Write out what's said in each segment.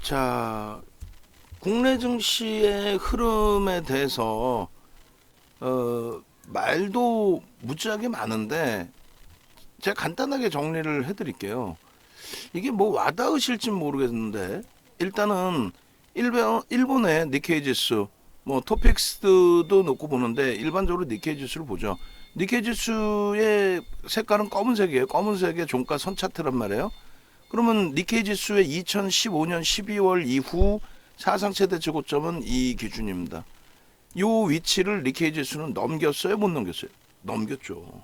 자, 국내 증시의 흐름에 대해서 말도 무지하게 많은데 제가 간단하게 정리를 해드릴게요. 이게 뭐 와닿으실진 모르겠는데 일단은 일본의 니케이 지수, 뭐 토픽스도 놓고 보는데 일반적으로 니케이 지수를 보죠. 니케이 지수의 색깔은 검은색이에요. 검은색의 종가 선 차트란 말이에요. 그러면 니케이 지수의 2015년 12월 이후 사상 최대치 고점은 이 기준입니다. 요 위치를 니케이 지수는 넘겼어요, 못 넘겼어요? 넘겼죠.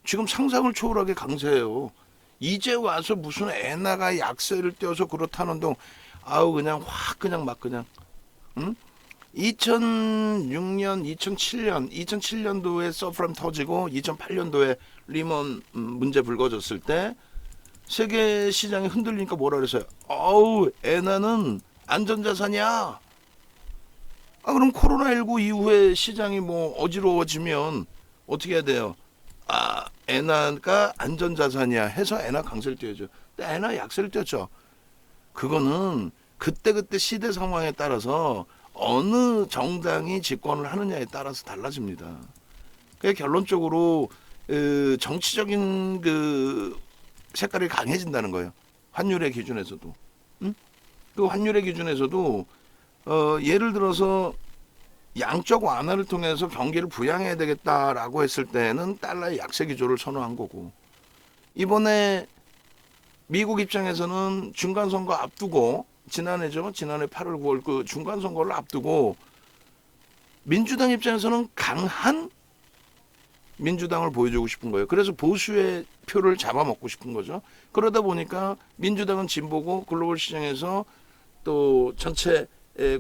지금 상상을 초월하게 강세예요. 이제 와서 무슨 엔화가 약세를 띄어서 그렇다는 동 아우 그냥 확 그냥 막 그냥 2006년, 2007년도에 서프라임 터지고 2008년도에 리먼 문제 불거졌을 때 세계 시장이 흔들리니까 뭐라 그랬어요? 어우 엔화는 안전자산이야. 아 그럼 코로나19 이후에 시장이 뭐 어지러워지면 어떻게 해야 돼요? 아 엔화가 안전자산이야 해서 엔화 강세를 띄워줘. 근데 엔화 약세를 띄웠죠. 그거는 그때그때 시대 상황에 따라서 어느 정당이 집권을 하느냐에 따라서 달라집니다. 그게 결론적으로 정치적인 그 색깔이 강해진다는 거예요. 환율의 기준에서도. 그 환율의 기준에서도 예를 들어서 양적 완화를 통해서 경기를 부양해야 되겠다라고 했을 때는 달러의 약세 기조를 선호한 거고, 이번에 미국 입장에서는 중간 선거 앞두고 지난해 8월 9월 그 중간 선거를 앞두고 민주당 입장에서는 강한 민주당을 보여주고 싶은 거예요. 그래서 보수의 표를 잡아먹고 싶은 거죠. 그러다 보니까 민주당은 진보고 글로벌 시장에서 또 전체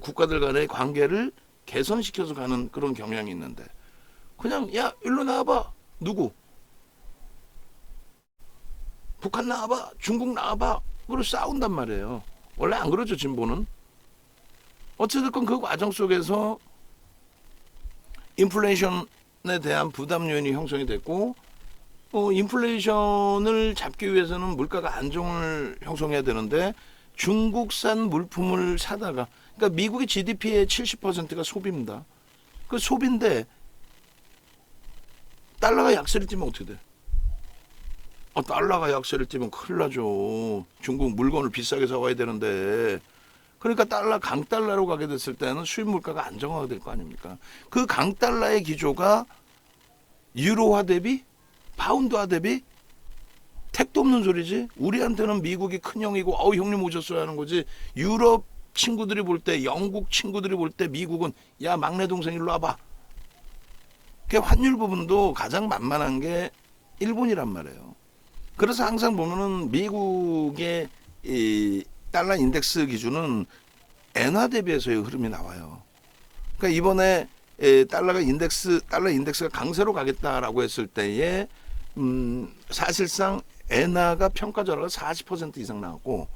국가들 간의 관계를 개선시켜서 가는 그런 경향이 있는데, 그냥 야 일로 나와봐. 누구? 북한 나와봐. 중국 나와봐. 그걸 싸운단 말이에요. 원래 안 그러죠, 진보는. 어쨌든 그 과정 속에서 인플레이션에 대한 부담 요인이 형성이 됐고, 인플레이션을 잡기 위해서는 물가가 안정을 형성해야 되는데 중국산 물품을 사다가, 그러니까 미국의 GDP의 70%가 소비입니다. 그 소비인데 달러가 약세를 띄면 어떻게 돼? 달러가 약세를 띄면 큰일 나죠. 중국 물건을 비싸게 사와야 되는데. 그러니까 강달러로 가게 됐을 때는 수입 물가가 안정화가 될 거 아닙니까? 그 강달러의 기조가 유로화 대비, 파운드화 대비, 택도 없는 소리지. 우리한테는 미국이 큰 형이고 형님 오셨어야 하는 거지. 유럽 친구들이 볼 때, 영국 친구들이 볼 때 미국은 야 막내 동생 일로 와봐. 그 환율 부분도 가장 만만한 게 일본이란 말이에요. 그래서 항상 보면은 미국의 이 달러 인덱스 기준은 엔화 대비해서의 흐름이 나와요. 그러니까 이번에 달러 인덱스가 강세로 가겠다라고 했을 때에 사실상 엔화가 평가 절하가 40% 이상 나왔고,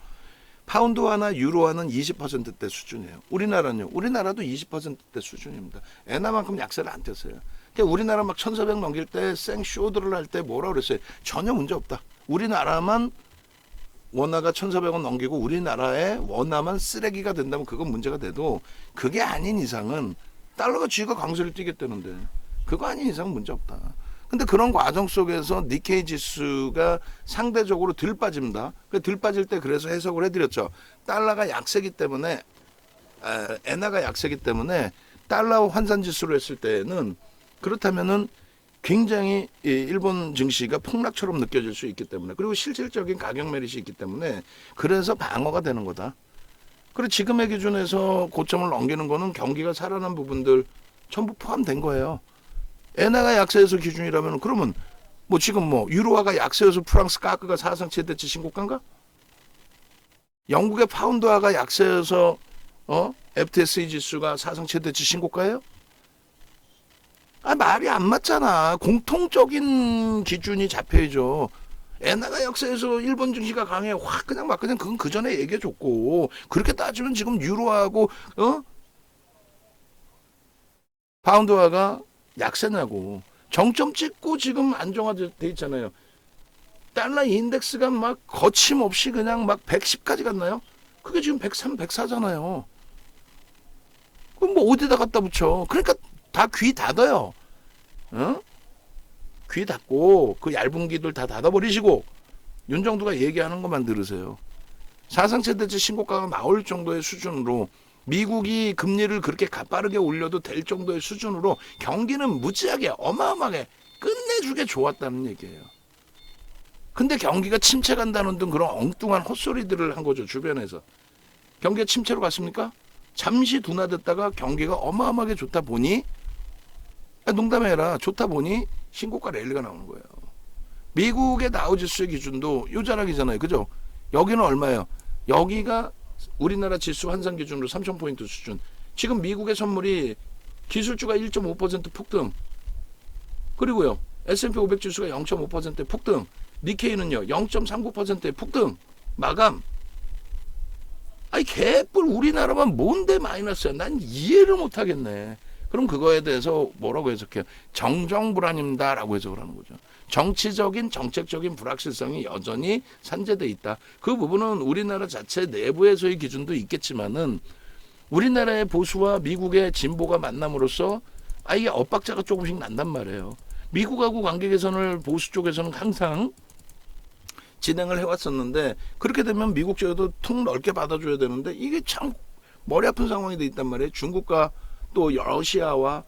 파운드화나 유로화는 20%대 수준이에요. 우리나라도 20%대 수준입니다. 엔화만큼 약세를 안 띄었어요. 그러니까 우리나라 막 1,400 넘길 때 생쇼드를 할 때 뭐라 그랬어요? 전혀 문제 없다. 우리나라만 원화가 1,400원 넘기고 우리나라의 원화만 쓰레기가 된다면 그건 문제가 돼도, 그게 아닌 이상은 달러가 쥐가 강세를 띄겠다는데 그거 아닌 이상은 문제 없다. 근데 그런 과정 속에서 니케이 지수가 상대적으로 덜 빠집니다. 덜 빠질 때 그래서 해석을 해드렸죠. 달러가 약세기 때문에, 엔화가 약세기 때문에 달러 환산 지수로 했을 때는, 그렇다면은 굉장히 일본 증시가 폭락처럼 느껴질 수 있기 때문에, 그리고 실질적인 가격 메리트이 있기 때문에 그래서 방어가 되는 거다. 그리고 지금의 기준에서 고점을 넘기는 거는 경기가 살아난 부분들 전부 포함된 거예요. 엔화가 약세에서 기준이라면 그러면 뭐 지금 뭐 유로화가 약세여서 프랑스 까크가 사상 최대치 신고가인가? 영국의 파운드화가 약세여서 FTSE 지수가 사상 최대치 신고가예요? 말이 안 맞잖아. 공통적인 기준이 잡혀야죠. 엔화가 약세에서 일본 증시가 강해. 확 그냥 막 그냥 그건 그 전에 얘기해 줬고, 그렇게 따지면 지금 유로하고 파운드화가 약세나고 정점 찍고 지금 안정화돼 있잖아요. 달러 인덱스가 막 거침없이 그냥 막 110까지 갔나요? 그게 지금 103, 104잖아요. 그럼 뭐 어디다 갖다 붙여? 그러니까 다 귀 닫아요. 어? 귀 닫고 그 얇은 귀들 다 닫아버리시고 윤정두가 얘기하는 것만 들으세요. 사상 최대치 신고가가 나올 정도의 수준으로 미국이 금리를 그렇게 빠르게 올려도 될 정도의 수준으로 경기는 무지하게 어마어마하게 끝내주게 좋았다는 얘기예요. 근데 경기가 침체 간다는 등 그런 엉뚱한 헛소리들을 한 거죠. 주변에서. 경기가 침체로 갔습니까? 잠시 둔화됐다가 경기가 어마어마하게 좋다 보니 농담해라. 좋다 보니 신고가 랠리가 나오는 거예요. 미국의 다우지수의 기준도 요 자락이잖아요. 그죠? 여기는 얼마예요? 여기가 우리나라 지수 환산 기준으로 3,000포인트 수준. 지금 미국의 선물이 기술주가 1.5% 폭등. 그리고요. S&P 500 지수가 0.5% 폭등. 니케이는요. 0.39%의 폭등. 마감. 아니 개뿔 우리나라만 뭔데 마이너스야. 난 이해를 못하겠네. 그럼 그거에 대해서 뭐라고 해석해요? 정정불안입니다라고 해석을 하는 거죠. 정치적인 정책적인 불확실성이 여전히 산재돼 있다. 그 부분은 우리나라 자체 내부에서의 기준도 있겠지만은 우리나라의 보수와 미국의 진보가 만남으로써 이게 엇박자가 조금씩 난단 말이에요. 미국하고 관계 개선을 보수 쪽에서는 항상 진행을 해왔었는데 그렇게 되면 미국 쪽에도 통 넓게 받아줘야 되는데 이게 참 머리 아픈 상황이 돼 있단 말이에요. 중국과 또 러시아와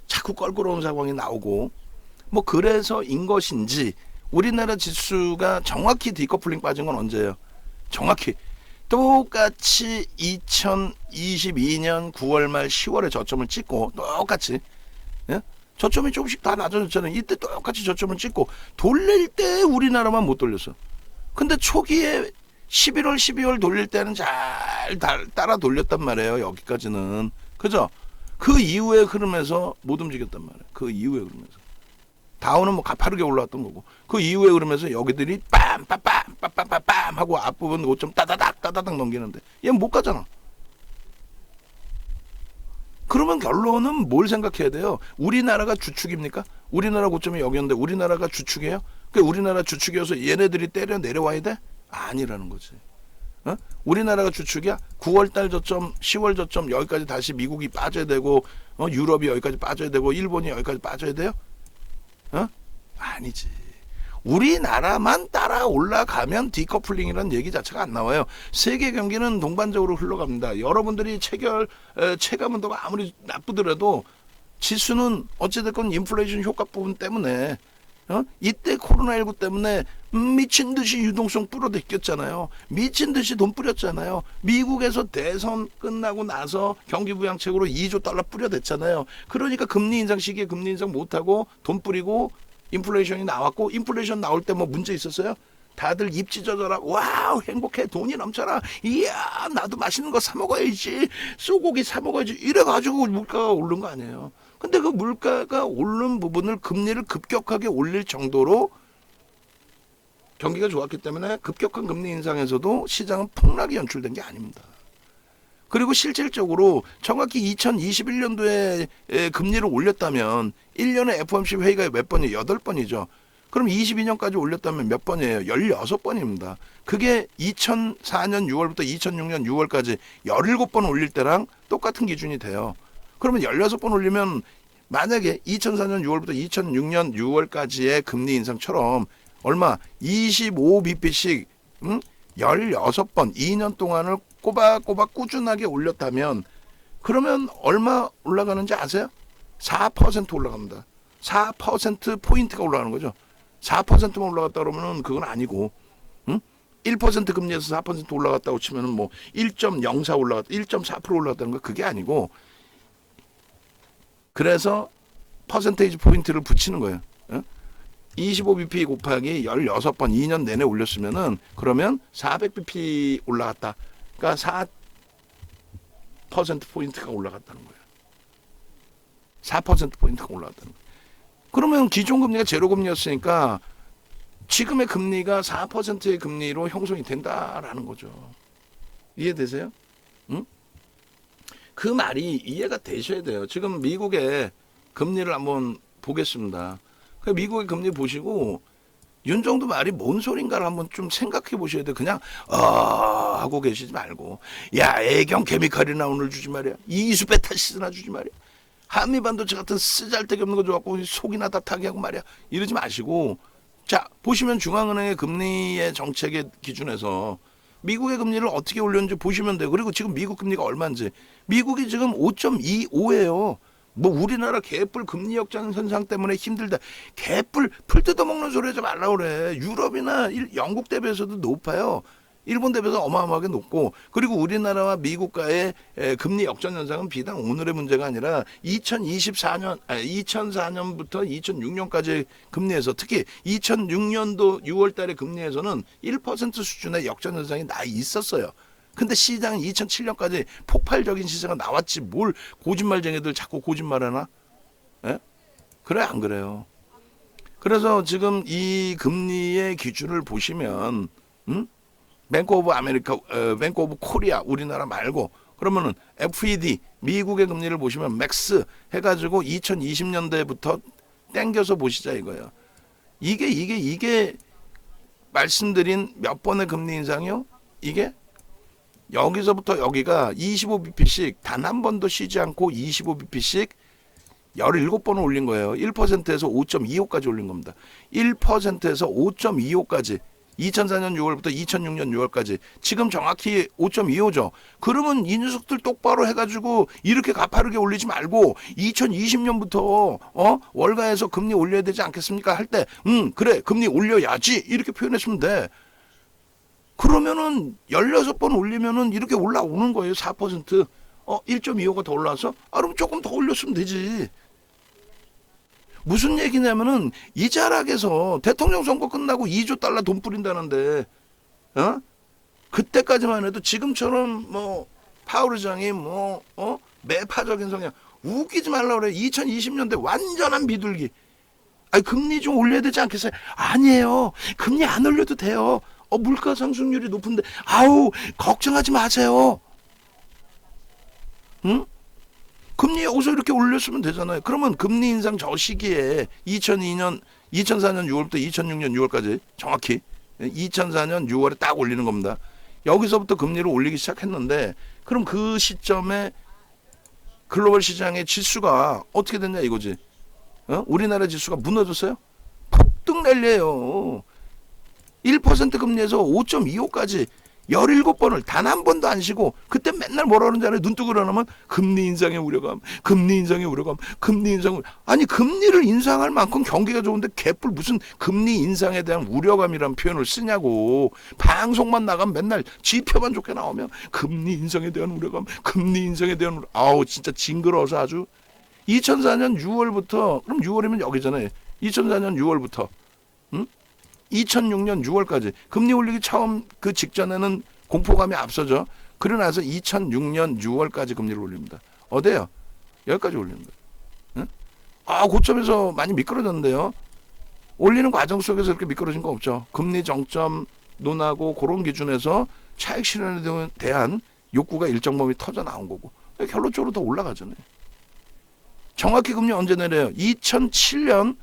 자꾸 껄끄러운 상황이 나오고 뭐 그래서인 것인지 우리나라 지수가 정확히 디커플링 빠진 건 언제예요? 정확히 똑같이 2022년 9월 말 10월에 저점을 찍고 똑같이 저점이 조금씩 다 낮아졌잖아요. 이때 똑같이 저점을 찍고 돌릴 때 우리나라만 못 돌렸어. 근데 초기에 11월 12월 돌릴 때는 잘 따라 돌렸단 말이에요. 여기까지는. 그죠? 그 이후의 흐름에서 못 움직였단 말이에요. 그 이후의 흐름에서. 다운은 뭐 가파르게 올라왔던 거고 그 이후에 그러면서 여기들이 빰빰빰빰빰빰 하고 앞부분 5점 따다닥 넘기는데 얘는 못 가잖아. 그러면 결론은 뭘 생각해야 돼요? 우리나라가 주축입니까? 우리나라 고점이 여기였는데 우리나라가 주축이에요? 그 우리나라 주축이어서 얘네들이 때려 내려와야 돼? 아니라는 거지. 우리나라가 주축이야? 9월달 저점, 10월 저점 여기까지 다시 미국이 빠져야 되고 유럽이 여기까지 빠져야 되고 일본이 여기까지 빠져야 돼요? 아니지. 우리나라만 따라 올라가면 디커플링이라는 얘기 자체가 안 나와요. 세계 경기는 동반적으로 흘러갑니다. 여러분들이 체감 온도가 아무리 나쁘더라도 지수는 어찌됐건 인플레이션 효과 부분 때문에 이때 코로나19 때문에 미친 듯이 유동성 뿌려댔겼잖아요. 미친 듯이 돈 뿌렸잖아요. 미국에서 대선 끝나고 나서 경기 부양책으로 2조 달러 뿌려댔잖아요. 그러니까 금리 인상 시기에 금리 인상 못하고 돈 뿌리고 인플레이션이 나왔고 인플레이션 나올 때 뭐 문제 있었어요? 다들 입 찢어져라. 와우 행복해 돈이 넘쳐라. 이야 나도 맛있는 거 사 먹어야지. 소고기 사 먹어야지. 이래가지고 물가가 오른 거 아니에요. 근데 그 물가가 오른 부분을 금리를 급격하게 올릴 정도로 경기가 좋았기 때문에 급격한 금리 인상에서도 시장은 폭락이 연출된 게 아닙니다. 그리고 실질적으로 정확히 2021년도에 금리를 올렸다면 1년에 FOMC 회의가 몇 번이에요? 8번이죠. 그럼 22년까지 올렸다면 몇 번이에요? 16번입니다. 그게 2004년 6월부터 2006년 6월까지 17번 올릴 때랑 똑같은 기준이 돼요. 그러면 16번 올리면 만약에 2004년 6월부터 2006년 6월까지의 금리 인상처럼 얼마 25bp씩 16번 2년 동안을 꼬박꼬박 꾸준하게 올렸다면 그러면 얼마 올라가는지 아세요? 4% 올라갑니다. 4%포인트가 올라가는 거죠. 4%만 올라갔다 그러면 그건 아니고 1% 금리에서 4% 올라갔다고 치면 뭐 1.04 올라갔다 1.4% 올라갔다는 거 그게 아니고 그래서 퍼센테이지 포인트를 붙이는 거예요. 25bp 곱하기 16번 2년 내내 올렸으면은 그러면 400bp 올라갔다. 그러니까 4%포인트가 올라갔다는 거예요. 4%포인트가 올라갔다는 거예요. 그러면 기존 금리가 제로 금리였으니까 지금의 금리가 4%의 금리로 형성이 된다라는 거죠. 이해되세요? 응? 그 말이 이해가 되셔야 돼요. 지금 미국의 금리를 한번 보겠습니다. 미국의 금리 보시고 윤정도 말이 뭔 소린가를 한번 좀 생각해 보셔야 돼. 그냥 하고 계시지 말고, 야, 애경 케미칼이나 오늘 주지 말이야. 이수 베타시스나 주지 말이야. 한미반도체 같은 쓰잘데기 없는 거 줘갖고 속이나 다 타게 하고 말이야. 이러지 마시고, 자, 보시면 중앙은행의 금리의 정책의 기준에서 미국의 금리를 어떻게 올렸는지 보시면 돼요. 그리고 지금 미국 금리가 얼마인지. 미국이 지금 5.25예요. 뭐 우리나라 개뿔 금리 역전 현상 때문에 힘들다. 개뿔 풀 뜯어먹는 소리 하지 말라 그래. 유럽이나 영국 대비해서도 높아요. 일본 대비해서 어마어마하게 높고, 그리고 우리나라와 미국과의 금리 역전 현상은 비단 오늘의 문제가 아니라 2004년부터 2006년까지 금리에서, 특히 2006년도 6월 달에 금리에서는 1% 수준의 역전 현상이 나 있었어요. 근데 시장은 2007년까지 폭발적인 시세가 나왔지, 뭘 거짓말쟁이들 자꾸 거짓말하나? 예? 그래 안 그래요? 그래서 지금 이 금리의 기준을 보시면, 뱅크 오브 아메리카, 뱅크 오브 코리아, 우리나라 말고, 그러면은 FED 미국의 금리를 보시면 맥스 해가지고 2020년대부터 땡겨서 보시자 이거예요. 이게 말씀드린 몇 번의 금리 인상이요? 이게 여기서부터 여기가 25bp씩 단 한 번도 쉬지 않고 25bp씩 17번을 올린 거예요. 1%에서 5.25까지 올린 겁니다. 1%에서 5.25까지 2004년 6월부터 2006년 6월까지 지금 정확히 5.25죠. 그러면 이 녀석들 똑바로 해가지고 이렇게 가파르게 올리지 말고 2020년부터 월가에서 금리 올려야 되지 않겠습니까? 할 때 그래 금리 올려야지 이렇게 표현했으면 돼. 그러면은 16번 올리면은 이렇게 올라오는 거예요. 4%. 1.25가 더 올라와서 그럼 조금 더 올렸으면 되지. 무슨 얘기냐면은 이 자락에서 대통령 선거 끝나고 2조 달러 돈 뿌린다는데, 그때까지만 해도 지금처럼 뭐 파월 의장이 매파적인 성향 웃기지 말라 그래. 2020년대 완전한 비둘기. 아니 금리 좀 올려야 되지 않겠어요? 아니에요. 금리 안 올려도 돼요. 물가 상승률이 높은데 아우 걱정하지 마세요. 응? 금리 여기서 이렇게 올렸으면 되잖아요. 그러면 금리 인상 저 시기에 2004년 6월부터 2006년 6월까지 정확히 2004년 6월에 딱 올리는 겁니다. 여기서부터 금리를 올리기 시작했는데, 그럼 그 시점에 글로벌 시장의 지수가 어떻게 됐냐 이거지. 우리나라 지수가 무너졌어요? 폭등 랠리예요. 1% 금리에서 5.25까지 17번을 단 한 번도 안 쉬고, 그때 맨날 뭐라 그러는지 알아요? 눈 뜨고 일어나면 금리 인상의 우려감, 금리 인상의 우려감, 금리 인상. 아니 금리를 인상할 만큼 경기가 좋은데 개뿔 무슨 금리 인상에 대한 우려감이라는 표현을 쓰냐고. 방송만 나가면 맨날 지표만 좋게 나오면 금리 인상에 대한 우려감, 금리 인상에 대한 우려감. 아우 진짜 징그러워서 아주. 2004년 6월부터, 그럼 6월이면 여기잖아요. 2004년 6월부터 2006년 6월까지 금리 올리기 처음 그 직전에는 공포감이 앞서죠. 그러고 나서 2006년 6월까지 금리를 올립니다. 어때요? 여기까지 올립니다. 응? 고점에서 많이 미끄러졌는데요. 올리는 과정 속에서 이렇게 미끄러진 거 없죠. 금리 정점 논하고 그런 기준에서 차익 실현에 대한 욕구가 일정 범위 터져 나온 거고, 결론적으로 더 올라가잖아요. 정확히 금리 언제 내려요? 2007년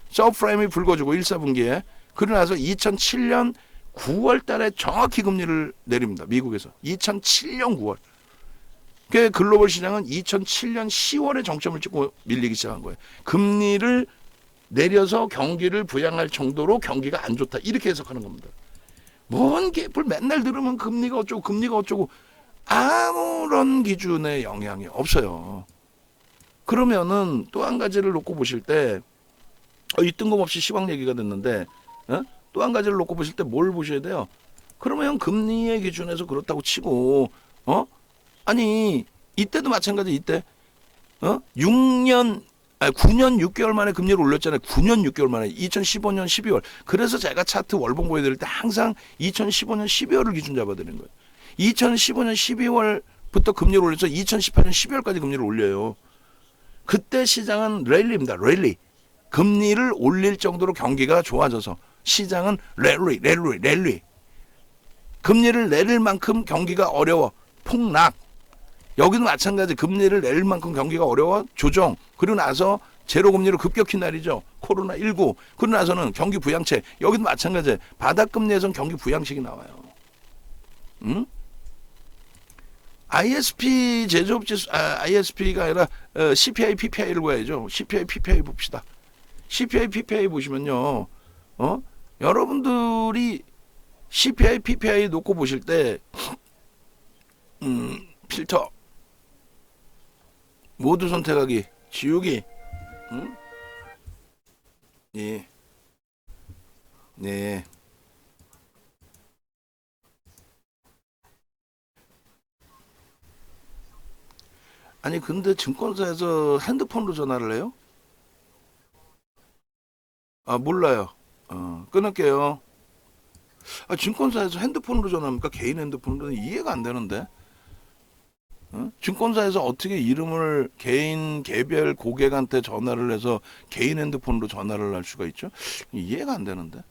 서브프라임이 불거지고 1사분기에, 그러고 나서 2007년 9월 달에 정확히 금리를 내립니다. 미국에서. 2007년 9월. 그 글로벌 시장은 2007년 10월에 정점을 찍고 밀리기 시작한 거예요. 금리를 내려서 경기를 부양할 정도로 경기가 안 좋다. 이렇게 해석하는 겁니다. 뭔 개뿔 맨날 들으면 금리가 어쩌고 금리가 어쩌고, 아무런 기준의 영향이 없어요. 그러면은 또 한 가지를 놓고 보실 때, 이 뜬금없이 시황 얘기가 됐는데, 또 한 가지를 놓고 보실 때 뭘 보셔야 돼요? 그러면 금리의 기준에서 그렇다고 치고, 아니 이때도 마찬가지. 이때 9년 6개월 만에 금리를 올렸잖아요. 9년 6개월 만에 2015년 12월. 그래서 제가 차트 월봉 보여드릴 때 항상 2015년 12월을 기준 잡아드리는 거예요. 2015년 12월부터 금리를 올려서 2018년 12월까지 금리를 올려요. 그때 시장은 랠리입니다. 랠리. 금리를 올릴 정도로 경기가 좋아져서 시장은 랠리. 금리를 내릴 만큼 경기가 어려워. 폭락. 여기도 마찬가지. 금리를 내릴 만큼 경기가 어려워. 조정. 그리고 나서 제로 금리로 급격히 내리죠. 코로나19. 그러고 나서는 경기 부양책. 여기도 마찬가지예요. 바닥금리에선 경기 부양책이 나와요. 응? ISP 제조업지수, ISP가 아니라 CPI, PPI를 봐야죠. CPI, PPI 봅시다. CPI, PPI 보시면요. 여러분들이 CPI, PPI 놓고 보실 때 필터 모두 선택하기, 지우기. 응? 예. 네. 아니 근데 증권사에서 핸드폰으로 전화를 해요? 아 몰라요. 끊을게요. 증권사에서 핸드폰으로 전화합니까? 개인 핸드폰으로는 이해가 안 되는데. 증권사에서 어떻게 이름을 개인 개별 고객한테 전화를 해서 개인 핸드폰으로 전화를 할 수가 있죠? 이해가 안 되는데.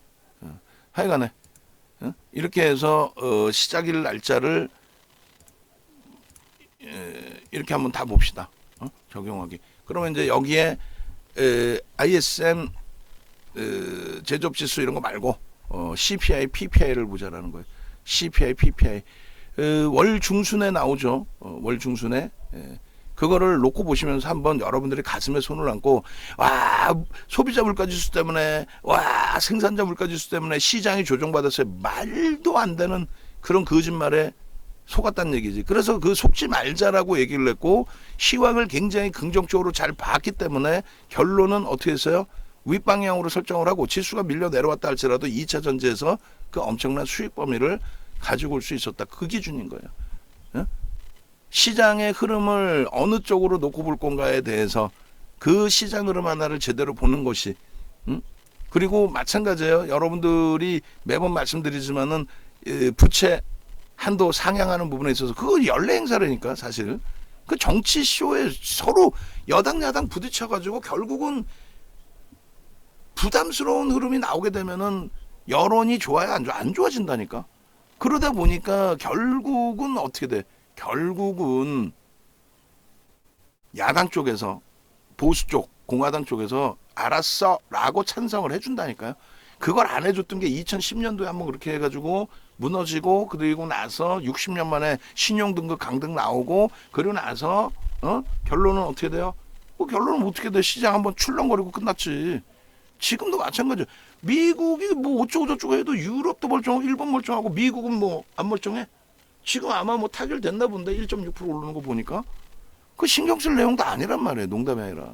하여간에 이렇게 해서 시작일 날짜를 이렇게 한번 다 봅시다. 적용하기. 그러면 이제 여기에 ISM 제조업지수 이런 거 말고 CPI, PPI를 보자라는 거예요. CPI, PPI 월 중순에 나오죠. 월 중순에 그거를 놓고 보시면서 한번 여러분들이 가슴에 손을 얹고 와 소비자 물가지수 때문에 와 생산자 물가지수 때문에 시장이 조정받았어요. 말도 안 되는 그런 거짓말에 속았다는 얘기지. 그래서 그 속지 말자라고 얘기를 했고 시황을 굉장히 긍정적으로 잘 봤기 때문에 결론은 어떻게 했어요? 윗방향으로 설정을 하고 지수가 밀려 내려왔다 할지라도 2차 전지에서 그 엄청난 수익 범위를 가지고 올 수 있었다. 그 기준인 거예요. 시장의 흐름을 어느 쪽으로 놓고 볼 건가에 대해서 그 시장 흐름 하나를 제대로 보는 것이 그리고 마찬가지예요. 여러분들이 매번 말씀드리지만은 부채 한도 상향하는 부분에 있어서 그거 연례 행사라니까 사실 그 정치 쇼에 서로 여당 야당 부딪혀 가지고 결국은 부담스러운 흐름이 나오게 되면은 여론이 좋아야 안 좋아진다니까. 그러다 보니까 결국은 어떻게 돼? 결국은 야당 쪽에서 보수 쪽 공화당 쪽에서 알았어 라고 찬성을 해준다니까요. 그걸 안 해줬던 게 2010년도에 한번 그렇게 해가지고 무너지고 그리고 나서 60년 만에 신용등급 강등 나오고 그리고 나서 결론은 어떻게 돼요? 결론은 어떻게 돼? 시장 한번 출렁거리고 끝났지. 지금도 마찬가지야. 미국이 뭐 어쩌고 저쩌고 해도 유럽도 멀쩡하고 일본 멀쩡하고 미국은 뭐 안 멀쩡해? 지금 아마 뭐 타결됐나 본데 1.6% 오르는 거 보니까 그 신경 쓸 내용도 아니란 말이에요. 농담이 아니라.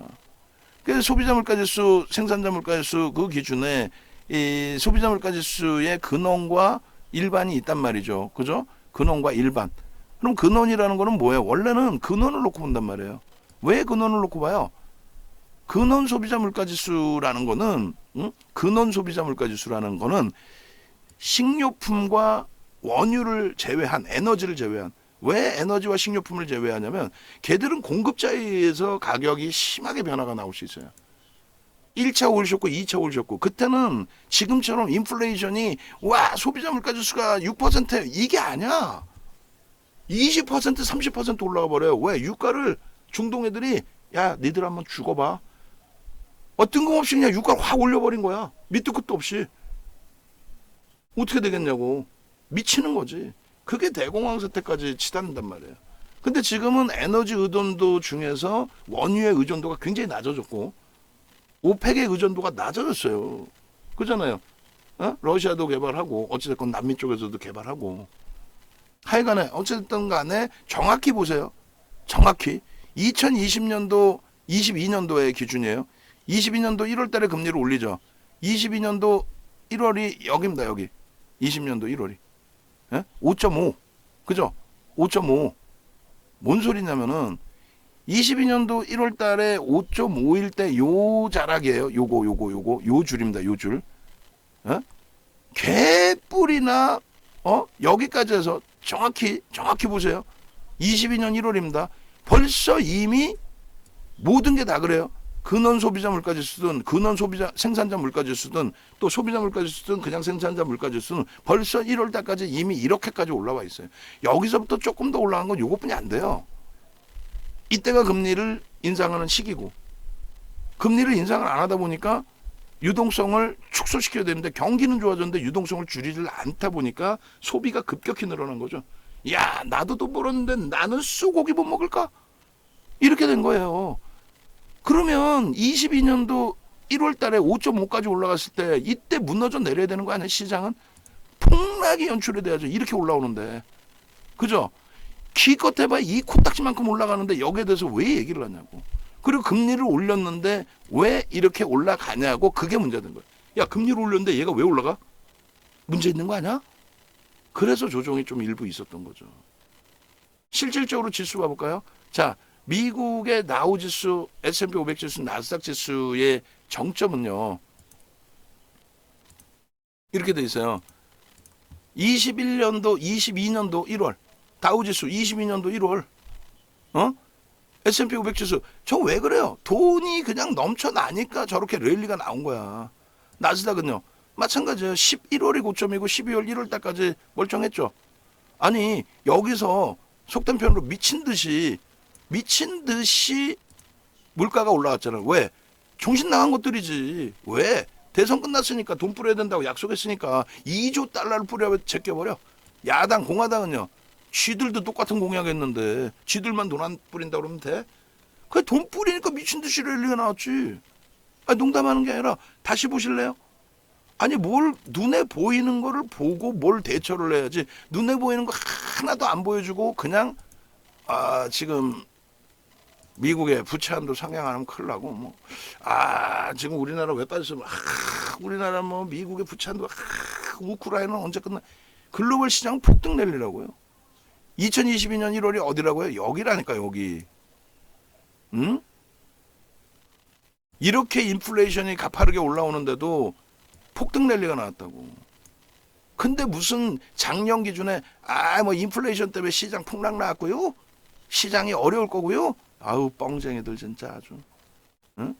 그래서 소비자 물가지수, 생산자 물가지수 그 기준에 이 소비자 물가지수의 근원과 일반이 있단 말이죠. 그죠? 근원과 일반. 그럼 근원이라는 거는 뭐예요? 원래는 근원을 놓고 본단 말이에요. 왜 근원을 놓고 봐요? 근원 소비자 물가지수라는 거는 근원 소비자 물가지수라는 거는 식료품과 원유를 제외한 에너지를 제외한 왜 에너지와 식료품을 제외하냐면 걔들은 공급자에 의해서 가격이 심하게 변화가 나올 수 있어요. 1차 오일 쇼크, 2차 오일 쇼크. 그때는 지금처럼 인플레이션이 와 소비자 물가지수가 6% 이게 아니야. 20% 30% 올라가 버려요. 왜? 유가를 중동 애들이 야 니들 한번 죽어봐. 뜬금없이 그냥 유가를 확 올려버린 거야. 밑도 끝도 없이. 어떻게 되겠냐고. 미치는 거지. 그게 대공황 사태까지 치닫는단 말이에요. 근데 지금은 에너지 의존도 중에서 원유의 의존도가 굉장히 낮아졌고 오펙의 의존도가 낮아졌어요. 그잖아요. 러시아도 개발하고 어찌됐건 남미 쪽에서도 개발하고 하여간에 어쨌든 간에 정확히 보세요. 정확히 2020년도 22년도의 기준이에요. 22년도 1월 달에 금리를 올리죠. 22년도 1월이 여기입니다. 여기. 20년도 1월이. 5.5. 그죠? 5.5. 뭔 소리냐면은 22년도 1월 달에 5.5일 때 요 자락이에요. 요 줄입니다. 요 줄. 개뿔이나 여기까지 해서 정확히 보세요. 22년 1월입니다. 벌써 이미 모든 게 다 그래요. 근원 소비자 물가지수든 근원 소비자 생산자 물가지수든 또 소비자 물가지수든 그냥 생산자 물가지수는 벌써 1월 달까지 이미 이렇게까지 올라와 있어요. 여기서부터 조금 더 올라간 건 요것뿐이 안 돼요. 이때가 금리를 인상하는 시기고 금리를 인상을 안 하다 보니까 유동성을 축소시켜야 되는데 경기는 좋아졌는데 유동성을 줄이질 않다 보니까 소비가 급격히 늘어난 거죠. 야, 나도 돈 벌었는데 나는 쑥고기 못 먹을까? 이렇게 된 거예요. 그러면 22년도 1월 달에 5.5까지 올라갔을 때 이때 무너져 내려야 되는 거 아니야? 시장은 폭락이 연출이 돼야죠. 이렇게 올라오는데. 그죠? 기껏 해봐 이 코딱지만큼 올라가는데 여기에 대해서 왜 얘기를 하냐고. 그리고 금리를 올렸는데 왜 이렇게 올라가냐고. 그게 문제된 거예요. 야, 금리를 올렸는데 얘가 왜 올라가? 문제 있는 거 아니야? 그래서 조정이 좀 일부 있었던 거죠. 실질적으로 지수 봐볼까요? 자, 미국의 다우지수, S&P 500 지수, 나스닥 지수의 정점은요. 이렇게 돼 있어요. 21년도, 22년도 1월. 다우지수 22년도 1월. S&P 500 지수. 저 왜 그래요? 돈이 그냥 넘쳐나니까 저렇게 랠리가 나온 거야. 나스닥은요. 마찬가지예요. 11월이 고점이고 12월 1월 달까지 멀쩡했죠. 아니 여기서 속된 표현으로 미친 듯이 물가가 올라갔잖아요. 왜? 정신 나간 것들이지. 왜? 대선 끝났으니까 돈 뿌려야 된다고 약속했으니까 2조 달러를 뿌려 제껴버려. 야당 공화당은요. 쥐들도 똑같은 공약했는데 쥐들만 돈 안 뿌린다고 그러면 돼? 그래 돈 뿌리니까 미친 듯이 랠리가 나왔지. 아니, 농담하는 게 아니라 다시 보실래요? 아니 뭘 눈에 보이는 거를 보고 뭘 대처를 해야지. 눈에 보이는 거 하나도 안 보여주고 그냥 지금 미국의 부채 한도 상향하면 큰일 나고 지금 우리나라 왜 빠졌어? 우리나라 뭐 미국의 부채 한도 우크라이나는 언제 끝나? 글로벌 시장 폭등 랠리라고요. 2022년 1월이 어디라고요? 여기라니까 여기. 응? 이렇게 인플레이션이 가파르게 올라오는데도 폭등 랠리가 나왔다고. 근데 무슨 작년 기준에 뭐 인플레이션 때문에 시장 폭락 나왔고요. 시장이 어려울 거고요. 아우 뻥쟁이들 진짜 아주. 응?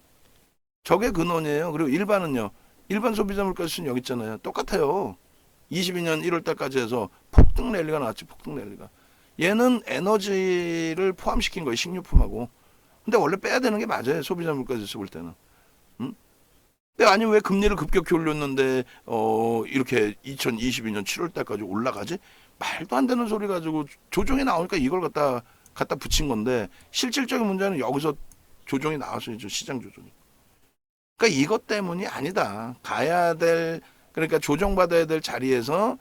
저게 근원이에요. 그리고 일반은요. 일반 소비자 물가지수는 여기 있잖아요. 똑같아요. 22년 1월 달까지 해서 폭등 랠리가 나왔지. 폭등 랠리가. 얘는 에너지를 포함시킨 거예요. 식료품하고. 근데 원래 빼야 되는 게 맞아요. 소비자 물가지수 볼 때는. 아니 왜 금리를 급격히 올렸는데 이렇게 2022년 7월 달까지 올라가지? 말도 안 되는 소리 가지고 조정이 나오니까 이걸 갖다 붙인 건데 실질적인 문제는 여기서 조정이 나왔어야죠. 시장 조정이. 그러니까 이것 때문이 아니다. 가야 될 그러니까 조정받아야 될 자리에서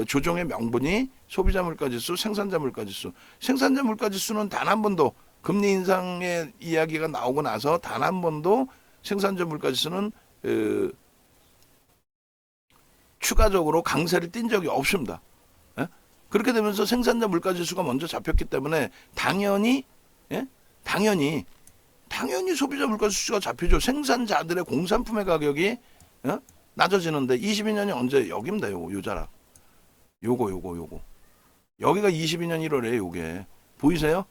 조정의 명분이 소비자 물가지수, 생산자 물가지수. 생산자 물가지수는 단 한 번도 금리 인상의 이야기가 나오고 나서 단 한 번도 생산자 물가지수는 추가적으로 강세를 띈 적이 없습니다. 예? 그렇게 되면서 생산자 물가지수가 먼저 잡혔기 때문에 당연히 소비자 물가지수가 잡히죠. 생산자들의 공산품의 가격이 낮아지는데 22년이 언제? 여기입니다. 요 자락. 요거. 여기가 22년 1월에 요게. 보이세요?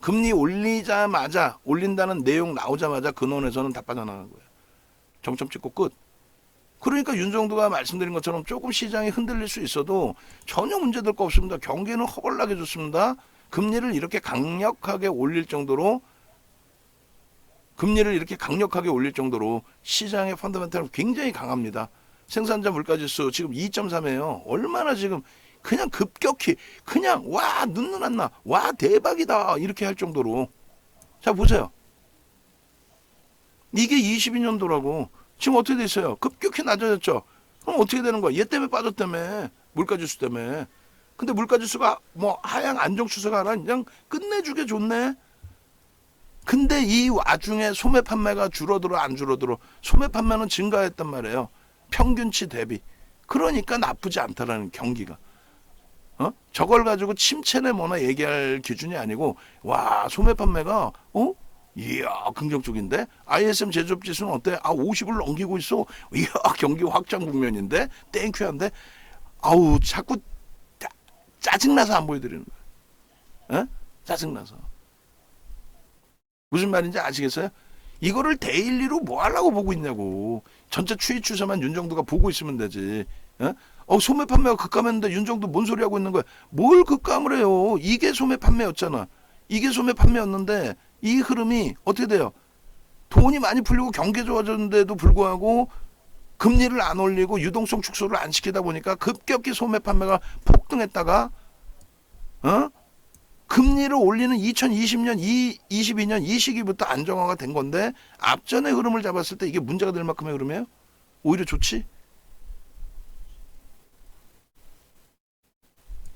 금리 올린다는 내용 나오자마자 근원에서는 다 빠져나간 거예요. 정점 찍고 끝. 그러니까 윤정두가 말씀드린 것처럼 조금 시장이 흔들릴 수 있어도 전혀 문제될 거 없습니다. 경기는 허벌나게 좋습니다. 금리를 이렇게 강력하게 올릴 정도로 시장의 펀더멘탈은 굉장히 강합니다. 생산자 물가지수 지금 2.3이에요. 얼마나 지금 그냥 급격히 그냥 와 눈 안 나. 와 대박이다. 이렇게 할 정도로. 자 보세요. 이게 22년도라고. 지금 어떻게 돼 있어요? 급격히 낮아졌죠. 그럼 어떻게 되는 거야? 얘 때문에 빠졌다며. 물가지수 때문에. 근데 물가지수가 뭐 하향 안정 추세가 아니라 그냥 끝내주게 좋네. 근데 이 와중에 소매 판매가 줄어들어 안 줄어들어. 소매 판매는 증가했단 말이에요. 평균치 대비. 그러니까 나쁘지 않다라는 경기가. 저걸 가지고 침체네 뭐나 얘기할 기준이 아니고 와 소매 판매가 이야 긍정적인데 ISM 제조업 지수는 어때? 50을 넘기고 있어. 이야 경기 확장 국면인데 땡큐한데 아우 자꾸 짜증나서 안 보여드리는 거야. 짜증나서. 무슨 말인지 아시겠어요? 이거를 데일리로 뭐 하려고 보고 있냐고. 전체 추이 추세만 윤정두가 보고 있으면 되지. 소매 판매가 급감했는데 윤정두 뭔 소리 하고 있는 거야. 뭘 급감을 해요. 이게 소매 판매였잖아. 이게 소매 판매였는데 이 흐름이 어떻게 돼요? 돈이 많이 풀리고 경기 좋아졌는데도 불구하고 금리를 안 올리고 유동성 축소를 안 시키다 보니까 급격히 소매 판매가 폭등했다가 금리를 올리는 2020년, 22년 이 시기부터 안정화가 된 건데 앞전의 흐름을 잡았을 때 이게 문제가 될 만큼의 흐름이에요? 오히려 좋지?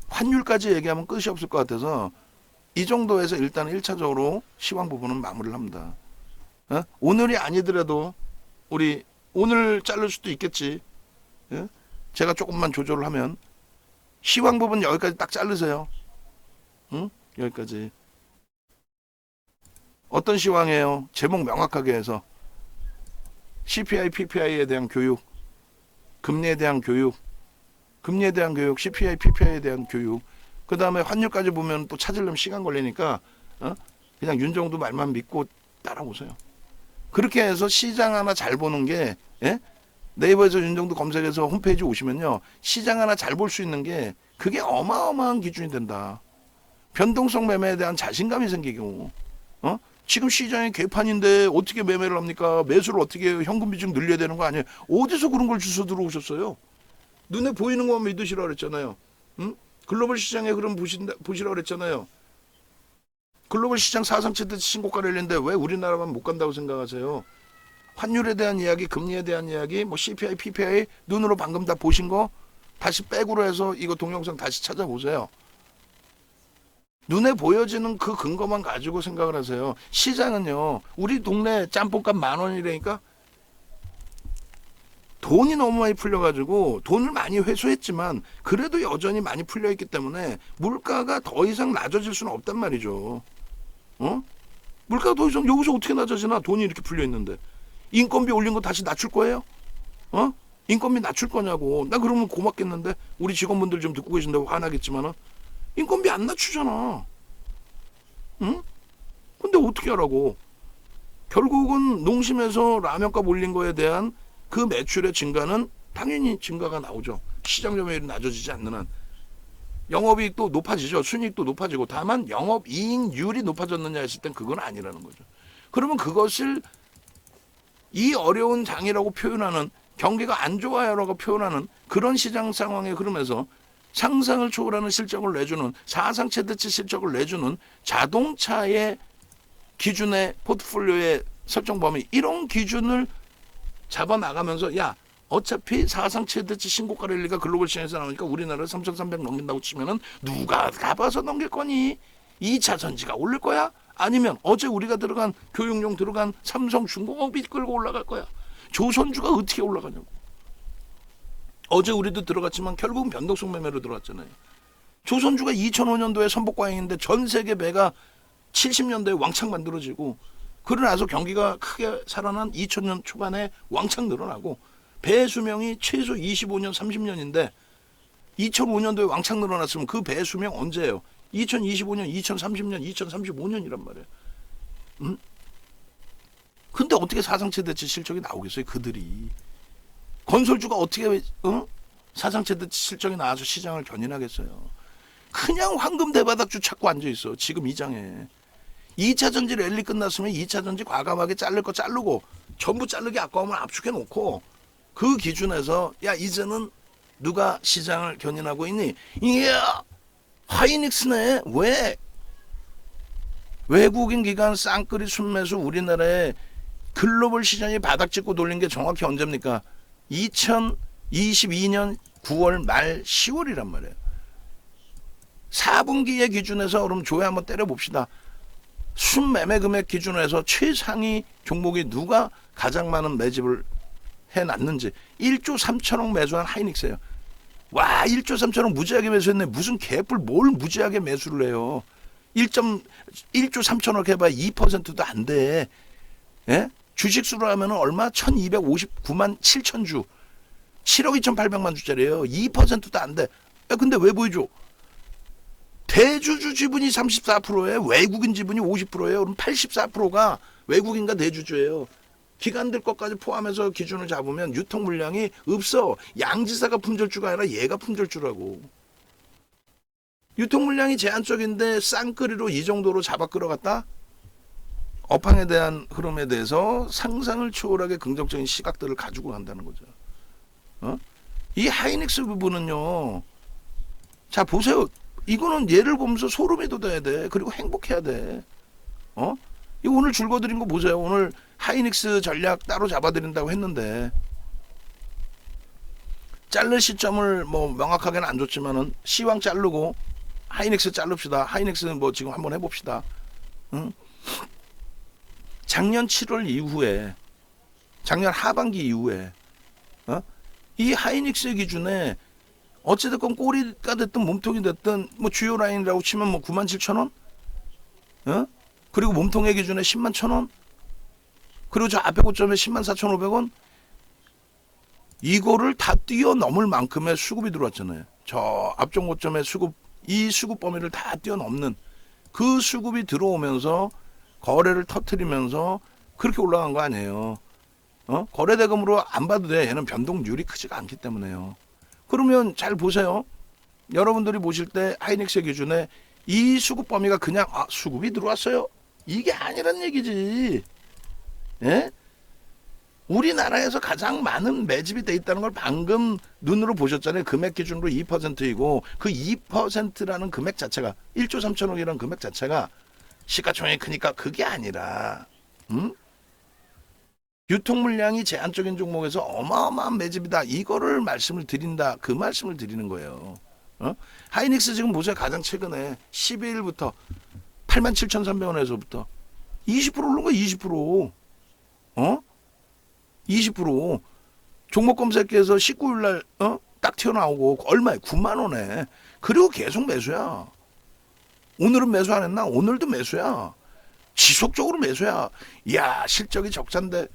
환율까지 얘기하면 끝이 없을 것 같아서 이 정도에서 일단 1차적으로 시황 부분은 마무리를 합니다. 오늘이 아니더라도 우리 오늘 자를 수도 있겠지. 제가 조금만 조절을 하면 시황 부분 여기까지 딱 자르세요. 여기까지. 어떤 시황이에요? 제목 명확하게 해서 CPI, PPI에 대한 교육, 금리에 대한 교육, 금리에 대한 교육, CPI, PPI에 대한 교육. 그 다음에 환율까지 보면 또 찾으려면 시간 걸리니까 그냥 윤정도 말만 믿고 따라오세요. 그렇게 해서 시장 하나 잘 보는 게 네이버에서 윤정도 검색해서 홈페이지 오시면요. 시장 하나 잘 볼 수 있는 게 그게 어마어마한 기준이 된다. 변동성 매매에 대한 자신감이 생기고 지금 시장이 개판인데 어떻게 매매를 합니까? 매수를 어떻게 해요? 현금 비중 늘려야 되는 거 아니에요? 어디서 그런 걸 주워 들어오셨어요? 눈에 보이는 것만 믿으시라고 그랬잖아요. 글로벌 시장의 흐름 보시라고 그랬잖아요. 글로벌 시장 사상체듯이 신고가 랠리인데 왜 우리나라만 못 간다고 생각하세요? 환율에 대한 이야기, 금리에 대한 이야기, 뭐 CPI, PPI 눈으로 방금 다 보신 거 다시 백으로 해서 이거 동영상 다시 찾아보세요. 눈에 보여지는 그 근거만 가지고 생각을 하세요. 시장은요, 우리 동네 짬뽕값 10,000원이라니까 돈이 너무 많이 풀려가지고 돈을 많이 회수했지만 그래도 여전히 많이 풀려있기 때문에 물가가 더 이상 낮아질 수는 없단 말이죠. 물가가 더 이상 여기서 어떻게 낮아지나? 돈이 이렇게 풀려있는데. 인건비 올린 거 다시 낮출 거예요? 인건비 낮출 거냐고. 나 그러면 고맙겠는데 우리 직원분들 좀 듣고 계신다고 화나겠지만은 인건비 안 낮추잖아. 근데 어떻게 하라고? 결국은 농심에서 라면값 올린 거에 대한 그 매출의 증가는 당연히 증가가 나오죠. 시장 점유율이 낮아지지 않는 한. 영업이익도 높아지죠. 순이익도 높아지고. 다만 영업이익률이 높아졌느냐 했을 땐 그건 아니라는 거죠. 그러면 그것을 이 어려운 장이라고 표현하는, 경기가 안 좋아요라고 표현하는 그런 시장 상황에 흐르면서 상상을 초월하는 실적을 내주는, 사상 최대치 실적을 내주는 자동차의 기준의 포트폴리오의 설정 범위, 이런 기준을 잡아 나가면서 야 어차피 사상 최대치 신고가 랠리가 글로벌 시장에서 나오니까 우리나라 3,300 넘긴다고 치면은 누가 가봐서 넘길 거니? 2차 전지가 오를 거야? 아니면 어제 우리가 들어간 교육용 들어간 삼성중공업이 끌고 올라갈 거야? 조선주가 어떻게 올라가냐고. 어제 우리도 들어갔지만 결국은 변동성 매매로 들어갔잖아요. 조선주가 2005년도에 선복과잉인데 전 세계 배가 70년대에 왕창 만들어지고 그러고 나서 경기가 크게 살아난 2000년 초반에 왕창 늘어나고 배 수명이 최소 25년, 30년인데 2005년도에 왕창 늘어났으면 그 배 수명 언제예요? 2025년, 2030년, 2035년이란 말이에요. 근데 어떻게 사상 최대치 실적이 나오겠어요? 그들이. 건설주가 어떻게 사상 최대치 실적이 나와서 시장을 견인하겠어요? 그냥 황금 대바닥주 찾고 앉아있어. 지금 이 장에. 2차 전지 랠리 끝났으면 2차 전지 과감하게 자를 거 자르고 전부 자르기 아까우면 압축해 놓고 그 기준에서 야 이제는 누가 시장을 견인하고 있니? 이야 하이닉스네. 왜? 외국인 기관 쌍끌이 순매수 우리나라에 글로벌 시장이 바닥 찍고 돌린 게 정확히 언제입니까? 2022년 9월 말 10월이란 말이에요. 4분기의 기준에서 그럼 조회 한번 때려봅시다. 순매매 금액 기준에서 최상위 종목이 누가 가장 많은 매집을 해놨는지. 1조 3천억 매수한 하이닉스예요. 와 1조 3천억 무지하게 매수했네. 무슨 개뿔 뭘 무지하게 매수를 해요. 1조 3천억 해봐야 2%도 안 돼. 예? 주식수로 하면 얼마? 1259만 7천 주. 7억 2,800만 주짜리예요. 2%도 안 돼. 야, 근데 왜 보여줘? 대주주 지분이 34%예요. 외국인 지분이 50%예요. 그럼 84%가 외국인과 대주주예요. 기관들 것까지 포함해서 기준을 잡으면 유통 물량이 없어. 양지사가 품절주가 아니라 얘가 품절주라고. 유통 물량이 제한적인데 쌍끌이로 이 정도로 잡아 끌어갔다? 업황에 대한 흐름에 대해서 상상을 초월하게 긍정적인 시각들을 가지고 간다는 거죠. 이 하이닉스 부분은요. 자 보세요. 이거는 예를 보면서 소름이 돋아야 돼. 그리고 행복해야 돼. 이거 오늘 줄거드린 거 보세요. 오늘 하이닉스 전략 따로 잡아드린다고 했는데 자를 시점을 뭐 명확하게는 안 줬지만은 시황 자르고 하이닉스 자릅시다. 하이닉스는 뭐 지금 한번 해봅시다. 작년 7월 이후에 작년 하반기 이후에 이 하이닉스 기준에 어찌됐건 꼬리가 됐든 몸통이 됐든 뭐 주요 라인이라고 치면 뭐 97,000원 그리고 몸통의 기준에 101,000원 그리고 저 앞에 고점에 104,500원 이거를 다 뛰어넘을 만큼의 수급이 들어왔잖아요. 저 앞쪽 고점의 수급 이 수급 범위를 다 뛰어넘는 그 수급이 들어오면서 거래를 터트리면서 그렇게 올라간 거 아니에요. 거래대금으로 안 봐도 돼. 얘는 변동률이 크지가 않기 때문에요. 그러면 잘 보세요. 여러분들이 보실 때 하이닉스 기준에 이 수급 범위가 그냥 수급이 들어왔어요. 이게 아니란 얘기지. 예? 우리나라에서 가장 많은 매집이 돼 있다는 걸 방금 눈으로 보셨잖아요. 금액 기준으로 2%이고 그 2%라는 금액 자체가 1조 3천억이라는 금액 자체가 시가총액이 크니까 그게 아니라 유통 물량이 제한적인 종목에서 어마어마한 매집이다. 이거를 말씀을 드린다. 그 말씀을 드리는 거예요. 하이닉스 지금 보세요. 가장 최근에 12일부터 87,300원에서부터 20% 오른 거 20%. 20% 종목 검색해서 19일 날 딱 튀어나오고 얼마에 9만 원에 그리고 계속 매수야. 오늘은 매수 안 했나? 오늘도 매수야. 지속적으로 매수야. 이야 실적이 적자인데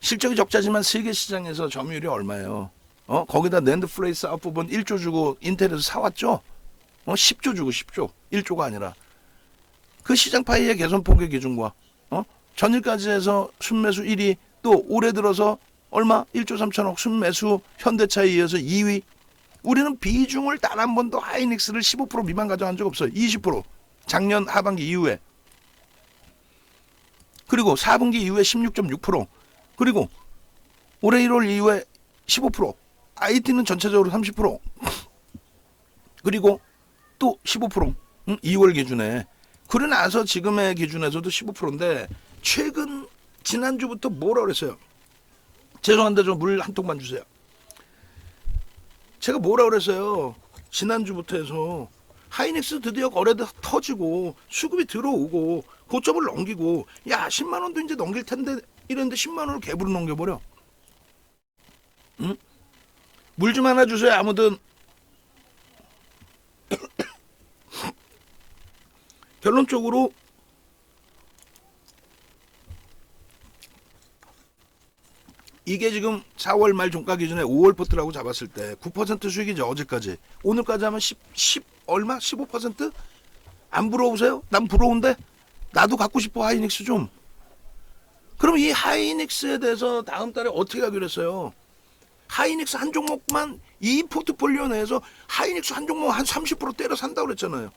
실적이 적자지만 세계 시장에서 점유율이 얼마예요? 거기다 낸드 플레이스 앞부분 1조 주고 인텔에서 사왔죠? 10조 주고 10조 1조가 아니라 그 시장 파이의 개선 폭의 기준과 전일까지 해서 순매수 1위 또 올해 들어서 얼마? 1조 3천억 순매수 현대차에 이어서 2위. 우리는 비중을 단 한 번도 하이닉스를 15% 미만 가져간 적 없어요. 20% 작년 하반기 이후에 그리고 4분기 이후에 16.6% 그리고 올해 1월 이후에 15% IT는 전체적으로 30% 그리고 또 15% 2월 기준에 그러고 나서 지금의 기준에서도 15%인데 최근 지난주부터 뭐라 그랬어요? 죄송한데 좀 물 한 통만 주세요. 제가 뭐라 그랬어요? 지난주부터 해서 하이닉스 드디어 거래도 터지고 수급이 들어오고 고점을 넘기고 야 10만 원도 이제 넘길 텐데 이랬는데 10만 원을 갭으로 넘겨버려. 물 좀 하나 주세요. 아무든 결론적으로 이게 지금 4월 말 종가 기준에 5월 포트라고 잡았을 때 9% 수익이죠. 어제까지. 오늘까지 하면 10 얼마? 15%? 안 부러우세요? 난 부러운데? 나도 갖고 싶어 하이닉스 좀. 그럼 이 하이닉스에 대해서 다음 달에 어떻게 하기로 했어요? 하이닉스 한 종목만 이 포트폴리오 내에서 하이닉스 한 종목 한 30% 때려 산다고 그랬잖아요.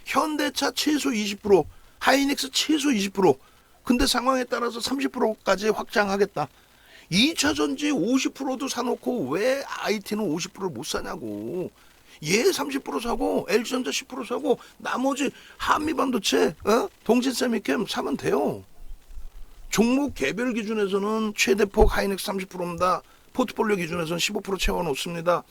현대차 최소 20%, 하이닉스 최소 20%. 근데 상황에 따라서 30%까지 확장하겠다. 2차 전지 50%도 사놓고 왜 IT는 50%를 못 사냐고. 얘 30% 사고 LG전자 10% 사고 나머지 한미반도체, 동진세미캠 사면 돼요. 종목 개별 기준에서는 최대폭 하이닉스 30%입니다. 포트폴리오 기준에서는 15% 채워놓습니다.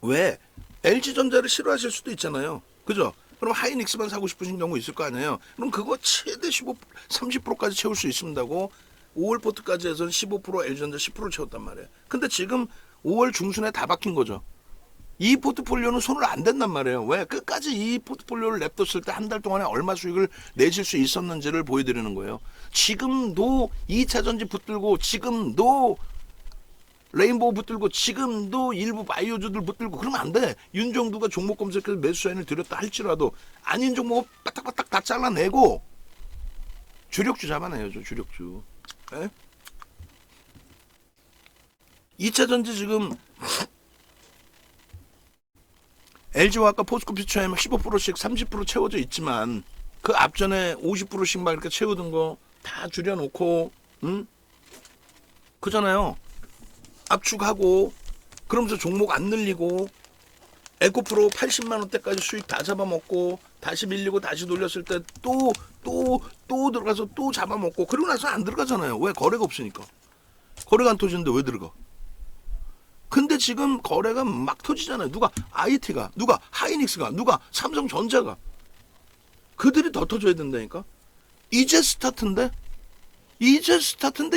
왜? LG전자를 싫어하실 수도 있잖아요. 그죠? 그럼 하이닉스만 사고 싶으신 경우 있을 거 아니에요. 그럼 그거 최대 30%까지 채울 수 있습니다고 5월 포트까지 해서는 15% LG전자 10% 채웠단 말이에요. 근데 지금 5월 중순에 다 바뀐 거죠. 이 포트폴리오는 손을 안 댄단 말이에요. 왜? 끝까지 이 포트폴리오를 냅뒀을 때 한 달 동안에 얼마 수익을 내실 수 있었는지를 보여드리는 거예요. 지금도 2차 전지 붙들고 지금도 레인보우 붙들고 지금도 일부 바이오주들 붙들고 그러면 안 돼. 윤정두가 종목 검색해서 매수 사인을 드렸다 할지라도 아닌 종목 빠딱빠딱 다 잘라내고 주력주 잡아내야죠. 주력주. 에? 2차 전지 지금 LG화학과 포스코피처엠 15%씩 30% 채워져 있지만 그 앞전에 50%씩 막 이렇게 채우던 거 다 줄여놓고 그잖아요. 압축하고 그러면서 종목 안 늘리고 에코프로 80만 원대까지 수익 다 잡아먹고 다시 밀리고 다시 돌렸을 때 또 들어가서 또 잡아먹고 그러고 나서 안 들어가잖아요. 왜? 거래가 없으니까. 거래가 안 터지는데 왜 들어가? 근데 지금 거래가 막 터지잖아요. 누가 IT가, 누가 하이닉스가, 누가 삼성전자가. 그들이 더 터져야 된다니까. 이제 스타트인데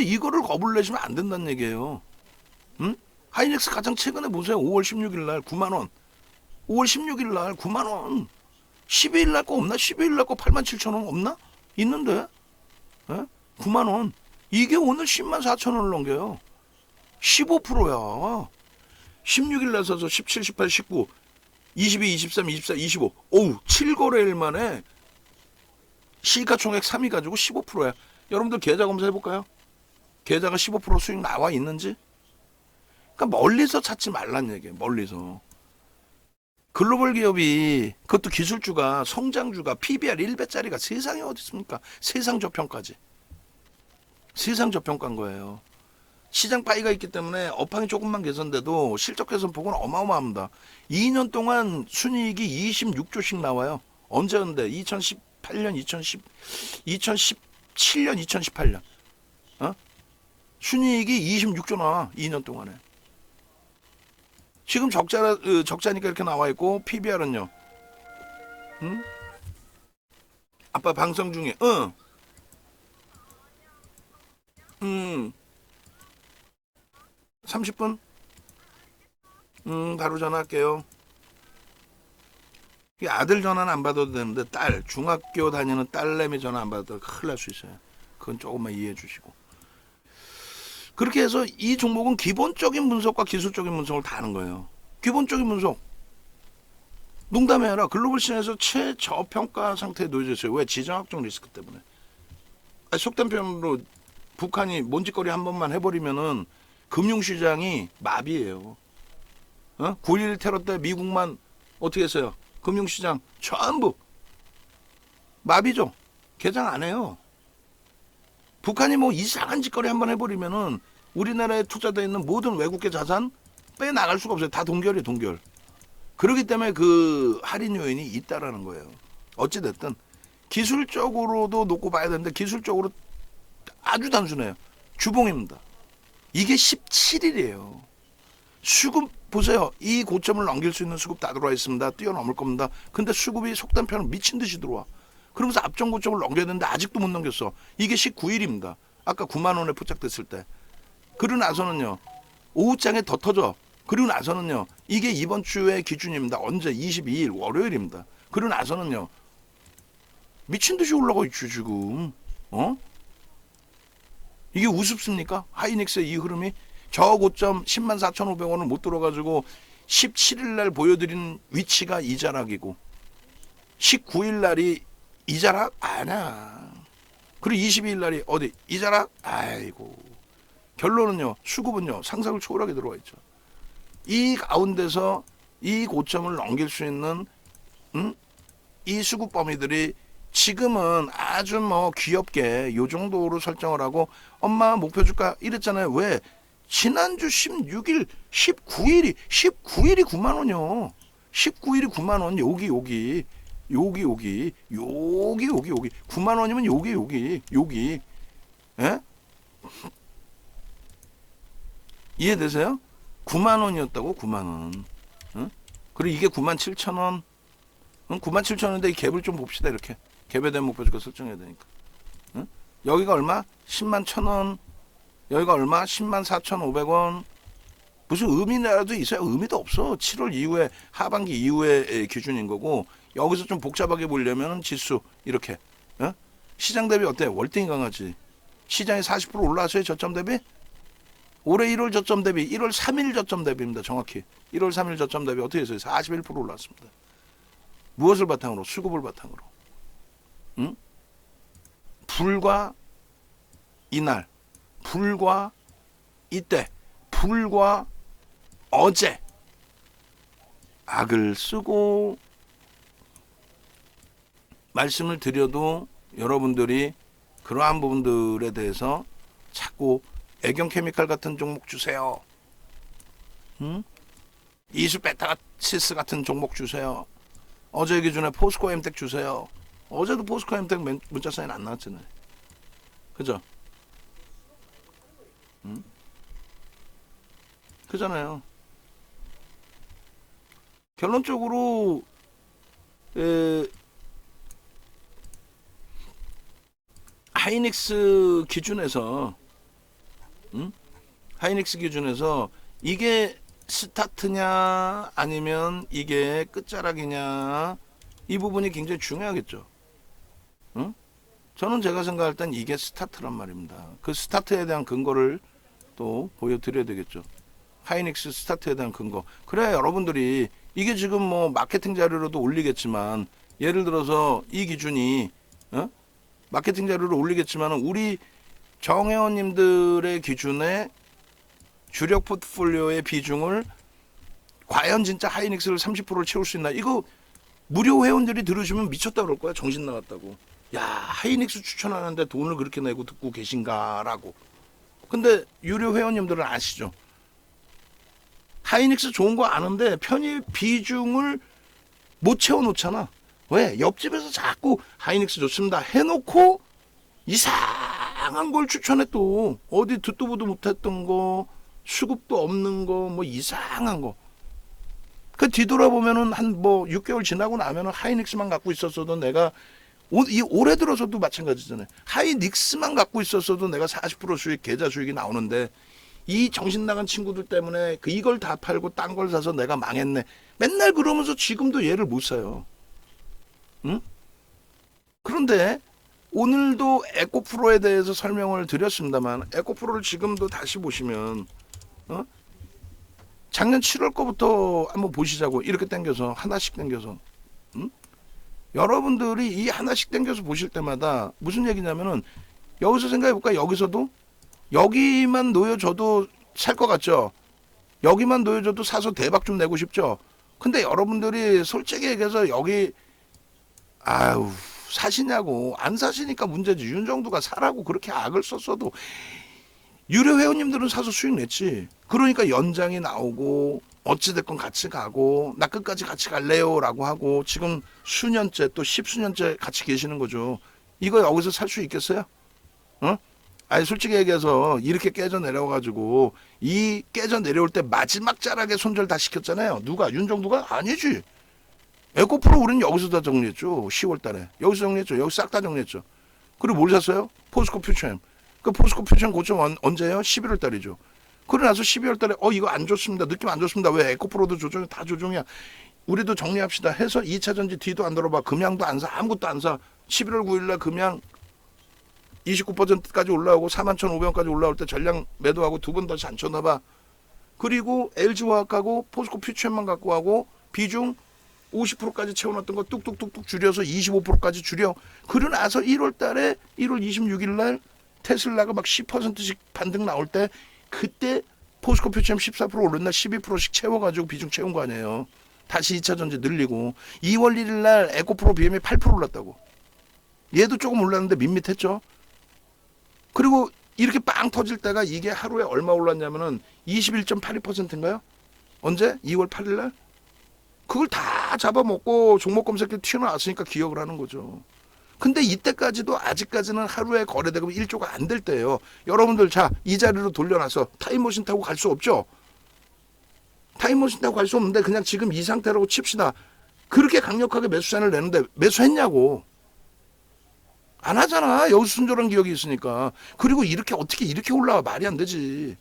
이거를 겁을 내시면 안 된다는 얘기예요. 응? 하이닉스 가장 최근에 보세요. 5월 16일 날 9만 원. 5월 16일 날 9만 원. 12일 날 거 없나? 12일 날 거 8만 7천 원 없나? 있는데. 에? 9만 원. 이게 오늘 10만 4천 원을 넘겨요. 15%야. 16일 날 서서 17, 18, 19, 22, 23, 24, 25. 오우, 7거래일 만에 시가총액 3위 가지고 15%야. 여러분들 계좌 검사해볼까요? 계좌가 15% 수익 나와 있는지? 그러니까 멀리서 찾지 말란 얘기예요. 멀리서. 글로벌 기업이 그것도 기술주가 성장주가 PBR 1배짜리가 세상에 어디 있습니까? 세상 저평가지. 세상 저평가인 거예요. 시장 파이가 있기 때문에 업황이 조금만 개선돼도 실적 개선 폭은 어마어마합니다. 2년 동안 순이익이 26조씩 나와요. 언제였는데? 2018년, 2017년, 2018년. 순이익이 26조 나와. 2년 동안에. 지금 적자니까 이렇게 나와 있고 PBR은요. 응? 아빠 방송 중에. 30분? 바로 전화할게요. 아들 전화는 안 받아도 되는데 중학교 다니는 딸내미 전화 안 받아도 큰일 날 수 있어요. 그건 조금만 이해해 주시고. 그렇게 해서 이 종목은 기본적인 분석과 기술적인 분석을 다 하는 거예요. 기본적인 분석. 농담이 아니라 글로벌 시장에서 최저평가 상태에 놓여져 있어요. 왜? 지정학적 리스크 때문에. 속된 표현으로 북한이 먼지거리 한 번만 해버리면은 금융시장이 마비예요. 9.11 테러 때 미국만 어떻게 했어요? 금융시장 전부 마비죠. 개장 안 해요. 북한이 뭐 이상한 짓거리 한번 해버리면은 우리나라에 투자되어 있는 모든 외국계 자산 빼나갈 수가 없어요. 다 동결이에요, 동결. 그렇기 때문에 그 할인 요인이 있다라는 거예요. 어찌됐든 기술적으로도 놓고 봐야 되는데 기술적으로 아주 단순해요. 주봉입니다. 이게 17일이에요. 수급 보세요. 이 고점을 넘길 수 있는 수급 다 들어와 있습니다. 뛰어넘을 겁니다. 근데 수급이 속된 편은 미친 듯이 들어와. 그러면서 앞전 고점을 넘겨야 되는데 아직도 못 넘겼어. 이게 19일입니다. 아까 9만 원에 포착됐을 때. 그러고 나서는요. 오후장에 더 터져. 그리고 나서는요. 이게 이번 주의 기준입니다. 언제? 22일 월요일입니다. 그리고 나서는요. 미친 듯이 올라가 있죠 지금. 이게 우습습니까? 하이닉스의 이 흐름이 저 고점 10만 4,500원을 못 들어가지고 17일 날 보여드린 위치가 이 자락이고 19일 날이 이 자락 아니야. 그리고 22일 날이 어디 이 자락? 아이고. 결론은요. 수급은요. 상상을 초월하게 들어와 있죠. 이 가운데서 이 고점을 넘길 수 있는 이 수급 범위들이 지금은 아주 뭐 귀엽게 요 정도로 설정을 하고 엄마 목표 주가 이랬잖아요. 왜? 지난주 16일 19일이 9만 원이요. 19일이 9만 원. 여기 9만 원이면 여기. 예? 이해되세요? 9만 원이었다고 9만 원. 그리고 이게 9만 7천 원. 9만 7천 원인데 이 갭을 좀 봅시다. 이렇게 갭에 대한 목표 주가 설정해야 되니까. 여기가 얼마? 10만 1,000원. 여기가 얼마? 10만 4,500원. 무슨 의미라도 있어요? 의미도 없어. 7월 이후에 하반기 이후의 기준인 거고 여기서 좀 복잡하게 보려면 지수 이렇게. 시장 대비 어때? 월등히 강하지. 시장이 40% 올라왔어요. 저점 대비? 올해 1월 저점 대비 1월 3일 저점 대비입니다. 정확히. 1월 3일 저점 대비 어떻게 했어요? 41% 올랐습니다. 무엇을 바탕으로? 수급을 바탕으로. 불과 이날, 불과 이때, 불과 어제 악을 쓰고 말씀을 드려도 여러분들이 그러한 부분들에 대해서 자꾸 애경 케미칼 같은 종목 주세요. 응? 이수 베타시스 같은 종목 주세요. 어제 기준에 포스코 엠텍 주세요. 어제도 포스코 엠텍 문자 사인 안 나왔잖아요. 그죠? 응? 그잖아요. 결론적으로 하이닉스 기준에서 하이닉스 기준에서 이게 스타트냐 아니면 이게 끝자락이냐 이 부분이 굉장히 중요하겠죠. 응? 저는 제가 생각할 땐 이게 스타트란 말입니다. 그 스타트에 대한 근거를 또 보여드려야 되겠죠. 하이닉스 스타트에 대한 근거. 그래야 여러분들이 이게 지금 뭐 마케팅 자료로도 올리겠지만 예를 들어서 이 기준이 마케팅 자료를 올리겠지만 우리 정회원님들의 기준에 주력 포트폴리오의 비중을 과연 진짜 하이닉스를 30%를 채울 수 있나? 이거 무료 회원들이 들으시면 미쳤다 그럴 거야. 정신 나갔다고. 야, 하이닉스 추천하는데 돈을 그렇게 내고 듣고 계신가라고. 근데 유료 회원님들은 아시죠? 하이닉스 좋은 거 아는데 편입 비중을 못 채워놓잖아. 왜? 옆집에서 자꾸 하이닉스 좋습니다 해놓고 이상한 걸 추천해. 또 어디 듣도 보도 못했던 거, 수급도 없는 거, 뭐 이상한 거. 그 뒤돌아보면은 한 뭐 6개월 지나고 나면은 하이닉스만 갖고 있었어도 내가 이 올해 들어서도 마찬가지잖아요. 하이닉스만 갖고 있었어도 내가 40% 수익, 계좌 수익이 나오는데 이 정신 나간 친구들 때문에 이걸 다 팔고 딴 걸 사서 내가 망했네. 맨날 그러면서 지금도 얘를 못 사요. 응? 그런데 오늘도 에코프로에 대해서 설명을 드렸습니다만 에코프로를 지금도 다시 보시면 작년 7월 거부터 한번 보시자고. 이렇게 당겨서 하나씩 당겨서 여러분들이 이 하나씩 당겨서 보실 때마다 무슨 얘기냐면은 여기서 생각해 볼까? 여기서도 여기만 놓여줘도 살 것 같죠? 여기만 놓여줘도 사서 대박 좀 내고 싶죠? 근데 여러분들이 솔직히 얘기해서 여기 아유 사시냐고. 안 사시니까 문제지. 윤정두가 사라고 그렇게 악을 썼어도 유료 회원님들은 사서 수익 냈지. 그러니까 연장이 나오고 어찌됐건 같이 가고 나 끝까지 같이 갈래요 라고 하고 지금 수년째 또 10수년째 같이 계시는 거죠. 이거 여기서 살 수 있겠어요? 아니 솔직히 얘기해서 이렇게 깨져 내려가지고 이 깨져 내려올 때 마지막 자락에 손절 다 시켰잖아요. 누가? 윤정두가? 아니지. 에코프로 우리는 여기서 다 정리했죠. 10월 달에 여기서 정리했죠. 여기 싹 다 정리했죠. 그리고 뭘 샀어요? 포스코 퓨처엠. 그 포스코 퓨처엠 고점 언제예요? 11월 달이죠. 그러고 나서 12월 달에 이거 안 좋습니다. 느낌 안 좋습니다. 왜? 에코프로도 조정이 다 조정이야. 우리도 정리합시다 해서 2차 전지 뒤도 안 들어봐. 금양도 안 사. 아무것도 안 사. 11월 9일날 금양 29%까지 올라오고 41,500원까지 올라올 때 전량 매도하고 두 번 다시 안 쳤나봐. 그리고 LG화학하고 포스코 퓨처엠만 갖고 하고 비중 50%까지 채워놨던 거 뚝뚝뚝뚝 줄여서 25%까지 줄여. 그러고 나서 1월 달에 1월 26일 날 테슬라가 막 10%씩 반등 나올 때 그때 포스코 퓨처엠 14% 오른 날 12%씩 채워가지고 비중 채운 거 아니에요. 다시 2차 전지 늘리고 2월 1일 날 에코프로 BM이 8% 올랐다고. 얘도 조금 올랐는데 밋밋했죠. 그리고 이렇게 빵 터질 때가 이게 하루에 얼마 올랐냐면은 21.82%인가요? 언제? 2월 8일 날? 그걸 다 잡아먹고 종목 검색에 튀어나왔으니까 기억을 하는 거죠. 근데 이때까지도 아직까지는 하루에 거래대금이 1조가 안 될 때예요. 여러분들 자, 이 자리로 돌려놔서 타임머신 타고 갈 수 없죠? 타임머신 타고 갈 수 없는데 그냥 지금 이 상태라고 칩시다. 그렇게 강력하게 매수세를 내는데 매수했냐고. 안 하잖아. 여기서 순조로운 기억이 있으니까. 그리고 어떻게 이렇게 올라와. 말이 안 되지.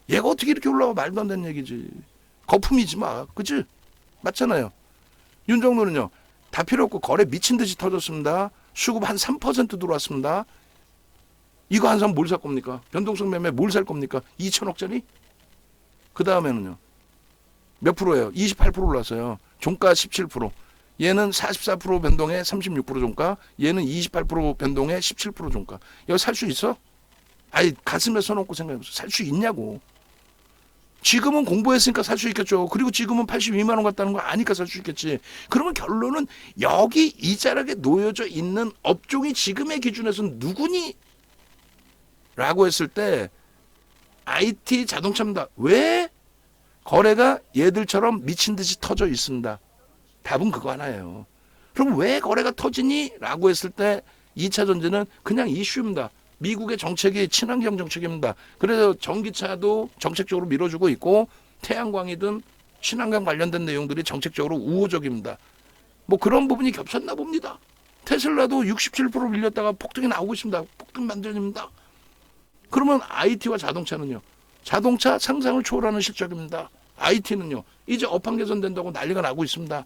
얘가 어떻게 이렇게 올라와. 말도 안 되는 얘기지. 거품이지 마. 그치? 맞잖아요. 윤정도는요. 다 필요 없고 거래 미친 듯이 터졌습니다. 수급 한 3% 들어왔습니다. 이거 한 사람 뭘 살 겁니까? 변동성 매매 뭘 살 겁니까? 2천억짜리? 그 다음에는요. 몇 프로예요? 28% 올랐어요. 종가 17%. 얘는 44% 변동에 36% 종가. 얘는 28% 변동에 17% 종가. 여기 살 수 있어? 아니 가슴에 써놓고 생각해보세요. 살 수 있냐고. 지금은 공부했으니까 살 수 있겠죠. 그리고 지금은 82만 원 같다는 거 아니까 살 수 있겠지. 그러면 결론은 여기 이 자락에 놓여져 있는 업종이 지금의 기준에서는 누구니? 라고 했을 때 IT 자동차입니다. 왜? 거래가 얘들처럼 미친 듯이 터져 있습니다. 답은 그거 하나예요. 그럼 왜 거래가 터지니? 라고 했을 때 2차 전지는 그냥 이슈입니다. 미국의 정책이 친환경 정책입니다. 그래서 전기차도 정책적으로 밀어주고 있고 태양광이든 친환경 관련된 내용들이 정책적으로 우호적입니다. 뭐 그런 부분이 겹쳤나 봅니다. 테슬라도 67% 밀렸다가 폭등이 나오고 있습니다. 폭등 반전입니다. 그러면 IT와 자동차는요. 자동차 상상을 초월하는 실적입니다. IT는요. 이제 업황 개선된다고 난리가 나고 있습니다.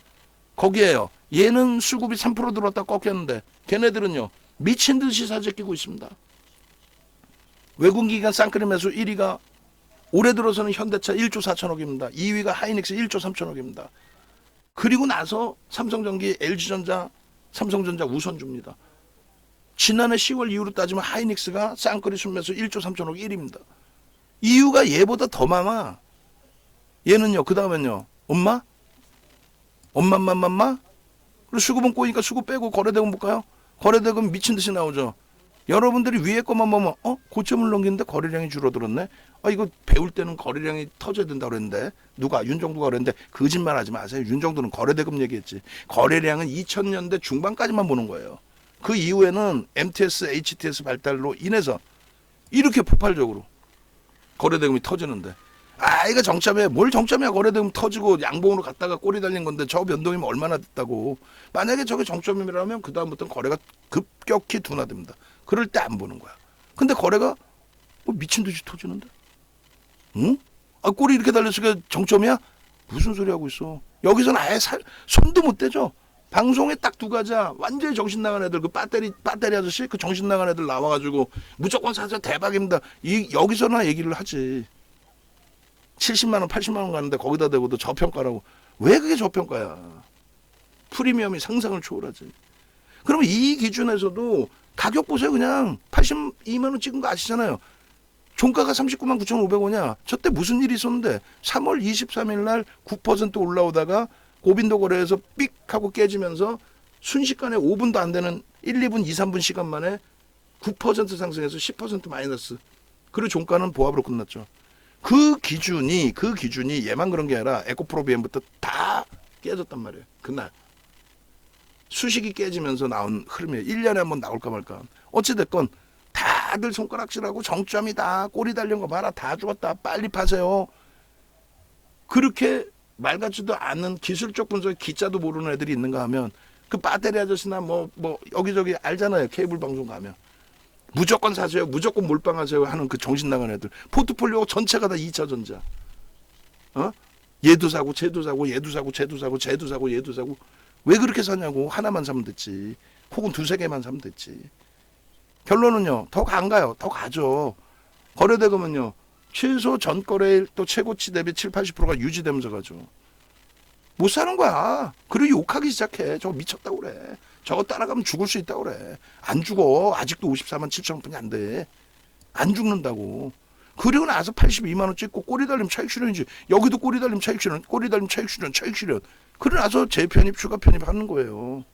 거기에요. 얘는 수급이 3% 들어왔다 꺾였는데 걔네들은요. 미친 듯이 사재 끼고 있습니다. 외국 기관 쌍끌이 매수 1위가 올해 들어서는 현대차 1조 4천억입니다. 2위가 하이닉스 1조 3천억입니다. 그리고 나서 삼성전기, LG전자, 삼성전자 우선주입니다. 지난해 10월 이후로 따지면 하이닉스가 쌍끌이 순매수 1조 3천억 1위입니다. 이유가 얘보다 더 많아. 얘는요. 그 다음엔요. 엄마? 그리고 수급은 꼬이니까 수급 빼고 거래대금 볼까요? 거래대금 미친 듯이 나오죠. 여러분들이 위에 것만 보면 고점을 넘기는데 거래량이 줄어들었네. 이거 배울 때는 거래량이 터져야 된다고 그랬는데 누가 윤정두가 그랬는데 거짓말하지 마세요. 윤정두는 거래대금 얘기했지. 거래량은 2000년대 중반까지만 보는 거예요. 그 이후에는 MTS, HTS 발달로 인해서 이렇게 폭발적으로 거래대금이 터지는데 이거 정점이야. 뭘 정점이야. 거래대금 터지고 양봉으로 갔다가 꼬리 달린 건데 저 변동이면 얼마나 됐다고. 만약에 저게 정점이라면 그 다음부터는 거래가 급격히 둔화됩니다. 그럴 때 안 보는 거야. 근데 거래가 미친 듯이 터지는데. 응? 꼬리 이렇게 달렸으니까 정점이야? 무슨 소리 하고 있어. 여기서는 아예 손도 못 대죠. 방송에 딱 두 가지야. 완전히 정신 나간 애들, 그 배터리 아저씨, 그 정신 나간 애들 나와가지고 무조건 사자 대박입니다. 여기서나 얘기를 하지. 70만 원, 80만 원 가는데 거기다 대고도 저평가라고. 왜 그게 저평가야? 프리미엄이 상상을 초월하지. 그러면 이 기준에서도 가격 보세요. 그냥 82만 원 찍은 거 아시잖아요. 종가가 39만 9,500원이야. 저 때 무슨 일이 있었는데 3월 23일 날 9% 올라오다가 고빈도 거래에서 삑 하고 깨지면서 순식간에 5분도 안 되는 1, 2분, 2, 3분 시간 만에 9% 상승해서 10% 마이너스. 그리고 종가는 보합으로 끝났죠. 그 기준이 얘만 그런 게 아니라 에코프로비엠부터 다 깨졌단 말이에요. 그날. 수식이 깨지면서 나온 흐름이에요. 1년에 한번 나올까 말까. 어찌됐건 다들 손가락질하고 정점이다. 꼬리 달린 거 봐라. 다 죽었다. 빨리 파세요. 그렇게 말 같지도 않은 기술적 분석에 기자도 모르는 애들이 있는가 하면 그 배터리 아저씨나 뭐 여기저기 알잖아요. 케이블 방송 가면. 무조건 사세요. 무조건 몰빵하세요 하는 그 정신 나간 애들. 포트폴리오 전체가 다 2차 전자. 얘도 사고 쟤도 사고 얘도 사고 쟤도 사고 쟤도 사고 얘도 사고. 왜 그렇게 사냐고. 하나만 사면 됐지. 혹은 두세 개만 사면 됐지. 결론은요. 더 안 가요. 더 가죠. 거래대금은요. 최소 전거래일 또 최고치 대비 7, 80%가 유지되면서 가죠. 못 사는 거야. 그리고 욕하기 시작해. 저거 미쳤다고 그래. 저거 따라가면 죽을 수 있다고 그래. 안 죽어. 아직도 54만 7천 원뿐이 안 돼. 안 죽는다고. 그리고 나서 82만 원 찍고 꼬리 달리면 차익 실현이지. 여기도 꼬리 달리면 차익 실현. 꼬리 달리면 차익 실현. 그러고 나서 재편입, 추가 편입하는 거예요.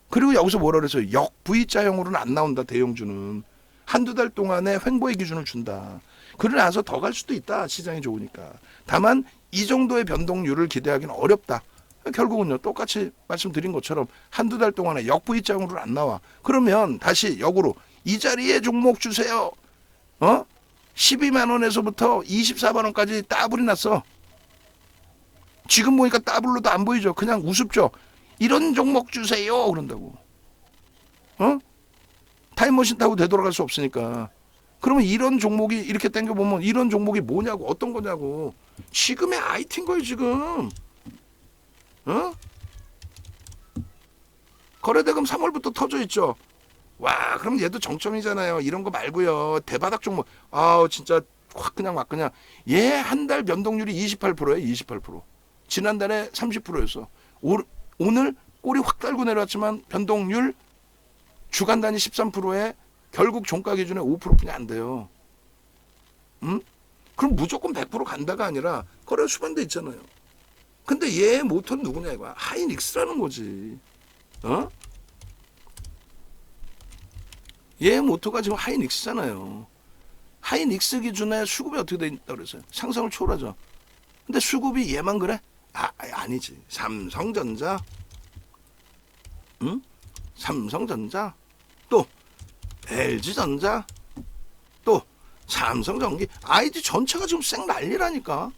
그리고 여기서 뭐라 그랬어요? 역 V자형으로는 안 나온다. 대형주는. 한두 달 동안에 횡보의 기준을 준다. 그러고 나서 더 갈 수도 있다. 시장이 좋으니까. 다만 이 정도의 변동률을 기대하기는 어렵다. 결국은요. 똑같이 말씀드린 것처럼 한두 달 동안에 역 V자형으로는 안 나와. 그러면 다시 역으로 이 자리에 종목 주세요. 12만 원에서부터 24만 원까지 따블이 났어. 지금 보니까 따블로도 안 보이죠. 그냥 우습죠. 이런 종목 주세요. 그런다고. 타임머신 타고 되돌아갈 수 없으니까. 그러면 이런 종목이 이렇게 땡겨보면 이런 종목이 뭐냐고. 어떤 거냐고. 지금의 IT인 거예요. 지금. 거래대금 3월부터 터져 있죠. 와, 그럼 얘도 정점이잖아요. 이런 거 말고요. 대바닥 종목. 진짜 확 그냥 막 그냥. 얘 한 달 변동률이 28%예요. 28%. 지난달에 30%였어. 오늘 꼬리 확 달고 내려왔지만 변동률 주간 단위 13%에 결국 종가 기준에 5%뿐이 안 돼요. 그럼 무조건 100% 간다가 아니라 거래가 수반돼 있잖아요. 근데 얘 모터는 누구냐 이거야. 하이닉스라는 거지. 어? 얘 모터가 지금 하이닉스잖아요. 하이닉스 기준에 수급이 어떻게 돼 있다고 그랬어요? 상승을 초월하죠. 근데 수급이 얘만 그래? 아니지. 삼성전자, 응? 삼성전자, 또 LG전자, 또 삼성전기, IT 전체가 지금 쌩 난리라니까.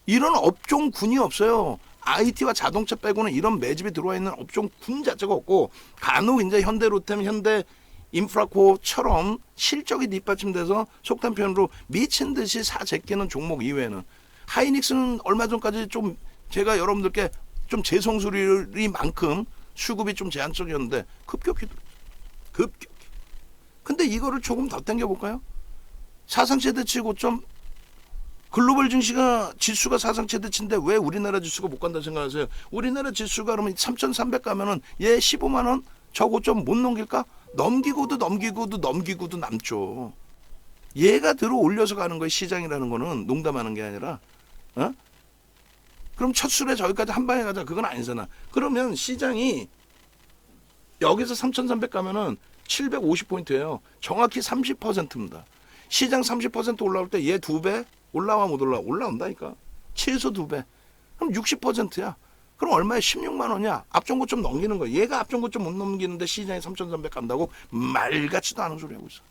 이런 업종군이 없어요. IT와 자동차 빼고는 이런 매집이 들어와 있는 업종군 자체가 없고, 간혹 이제 현대로템, 현대 인프라코처럼 실적이 뒷받침돼서 속된 표현으로 미친 듯이 제끼는 종목 이외에는, 하이닉스는 얼마 전까지 좀 제가 여러분들께 좀 재송수리만큼 수급이 좀 제한적이었는데 급격히. 근데 이거를 조금 더 당겨볼까요? 사상 최대치 고점, 글로벌 증시가 지수가 사상 최대치인데 왜 우리나라 지수가 못 간다 생각하세요? 우리나라 지수가 그러면 3,300 가면은 얘 15만 원 저 고점 못 넘길까? 넘기고도 남죠. 얘가 들어 올려서 가는 거예요. 시장이라는 거는 농담하는 게 아니라. 어? 그럼 첫 술에 저기까지 한 방에 가자. 그건 아니잖아. 그러면 시장이 여기서 3,300 가면은 750포인트예요. 정확히 30%입니다. 시장 30% 올라올 때 얘 2배 올라와 못 올라와? 올라온다니까. 최소 2배. 그럼 60%야. 그럼 얼마야? 16만 원이야. 앞전고점 넘기는 거야. 얘가 앞전고점 못 넘기는데 시장에 3,300 간다고 말 같지도 않은 소리 하고 있어.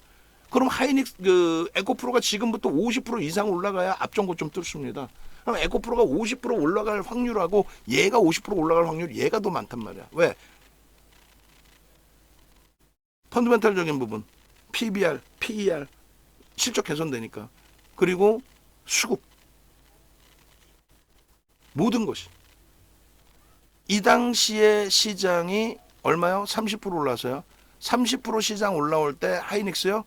그럼 하이닉스 에코프로가 지금부터 50% 이상 올라가야 앞전고점 뚫습니다. 그럼 에코프로가 50% 올라갈 확률하고 얘가 50% 올라갈 확률, 얘가 더 많단 말이야. 왜? 펀드멘탈적인 부분, PBR, PER, 실적 개선되니까. 그리고 수급, 모든 것이. 이 당시에 시장이 얼마요? 30% 올라서요. 30% 시장 올라올 때 하이닉스요?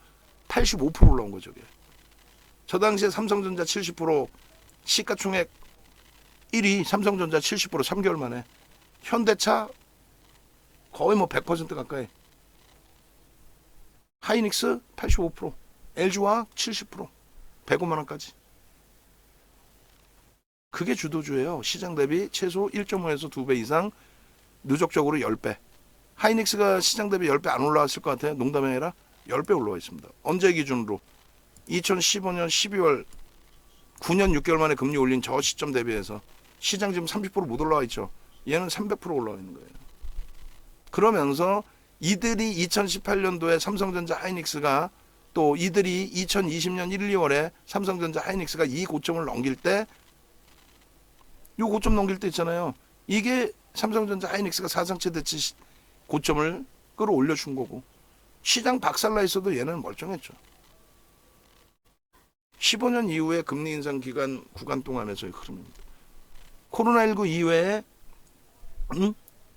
85% 올라온 거죠. 저 당시에 삼성전자 70% 시가총액 1위, 삼성전자 70% 3개월 만에. 현대차 거의 뭐 100% 가까이. 하이닉스 85%, LG화학 70%, 105만 원까지. 그게 주도주예요. 시장 대비 최소 1.5에서 2배 이상, 누적적으로 10배. 하이닉스가 시장 대비 10배 안 올라왔을 것 같아요. 농담이 아니라 10배 올라와 있습니다. 언제 기준으로? 2015년 12월 9년 6개월 만에 금리 올린 저 시점 대비해서 시장 지금 30%못 올라와 있죠. 얘는 300% 올라와 있는 거예요. 그러면서 이들이 2018년도에 삼성전자 하이닉스가, 또 이들이 2020년 1, 2월에 삼성전자 하이닉스가 이 고점을 넘길 때, 요 고점 넘길 때 있잖아요. 이게 삼성전자 하이닉스가 사상 최대치 고점을 끌어올려 준 거고, 시장 박살나 있어도 얘는 멀쩡했죠. 15년 이후에 금리 인상 기간 구간 동안에서의 흐름입니다. 코로나19 이외에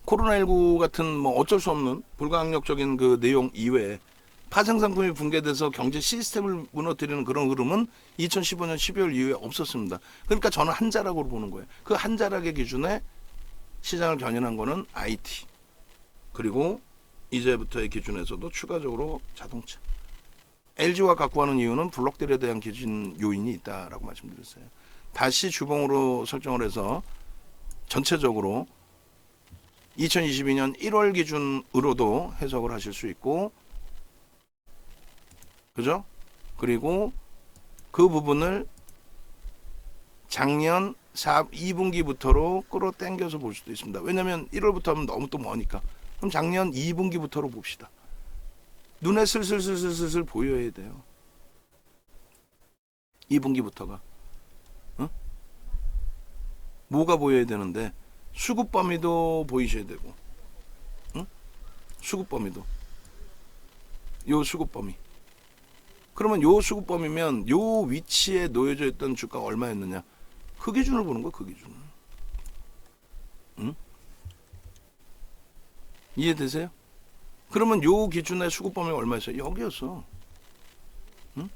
코로나19 같은 뭐 어쩔 수 없는 불가항력적인 그 내용 이외에 파생 상품이 붕괴돼서 경제 시스템을 무너뜨리는 그런 흐름은 2015년 12월 이후에 없었습니다. 그러니까 저는 한 자락으로 보는 거예요. 그 한 자락의 기준에 시장을 견인한 거는 IT, 그리고 이제부터의 기준에서도 추가적으로 자동차. LG가 갖고 하는 이유는 블록들에 대한 기준 요인이 있다라고 말씀드렸어요. 다시 주봉으로 설정을 해서 전체적으로 2022년 1월 기준으로도 해석을 하실 수 있고, 그죠? 그리고 그 부분을 작년 2분기부터로 끌어당겨서 볼 수도 있습니다. 왜냐하면 1월부터 하면 너무 또 머니까. 그럼 작년 2분기부터로 봅시다. 눈에 슬슬 보여야 돼요. 2분기부터가. 어? 뭐가 보여야 되는데, 수급 범위도 보이셔야 되고, 응? 수급 범위도. 요 수급 범위. 그러면 요 수급 범위면 요 위치에 놓여져 있던 주가가 얼마였느냐? 그 기준을 보는 거야, 그 기준을. 응? 이해되세요? 그러면 요 기준의 수급 범위가 얼마였어요? 여기였어. 응?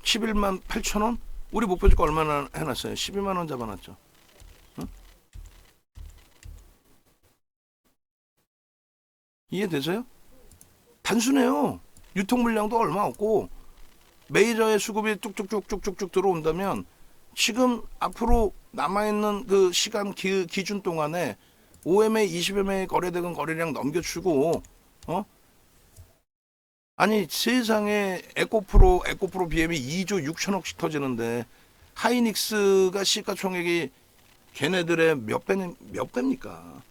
11만 8천 원? 우리 목표주가 얼마나 해놨어요? 12만 원 잡아놨죠. 응? 이해되세요? 단순해요. 유통 물량도 얼마 없고 메이저의 수급이 뚝뚝뚝뚝뚝 들어온다면 지금 앞으로 남아있는 그 시간 기준 동안에 OMA 20MA 거래되는 거래량 넘겨주고 아니 세상에 에코프로 BM이 2조 6천억씩 터지는데 하이닉스가 시가총액이 걔네들의 몇 배입니까?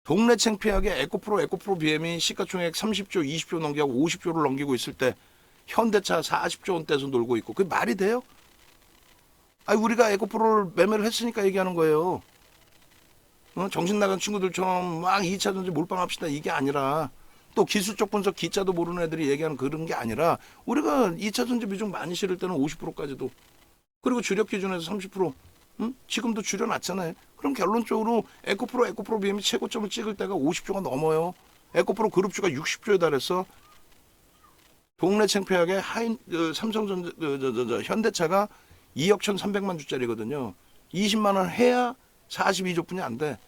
동네 창피하게 에코프로 BM이 시가총액 30조 20조 넘기고 50조를 넘기고 있을 때 현대차 40조 원대에서 놀고 있고 그게 말이 돼요? 아니 우리가 에코프로를 매매를 했으니까 얘기하는 거예요. 정신 나간 친구들처럼 막 2차 전지 몰빵합시다 이게 아니라 또 기술적 분석 기자도 모르는 애들이 얘기하는 그런 게 아니라 우리가 2차 전지 비중 많이 실을 때는 50%까지도 그리고 주력 기준에서 30% 지금도 줄여놨잖아요. 그럼 결론적으로 에코프로 BM이 최고점을 찍을 때가 50조가 넘어요. 에코프로 그룹주가 60조에 달했어. 동네 창피하게 삼성전자 현대차가 2억 1,300만 주짜리거든요. 20만 원 해야 42조뿐이 안 돼.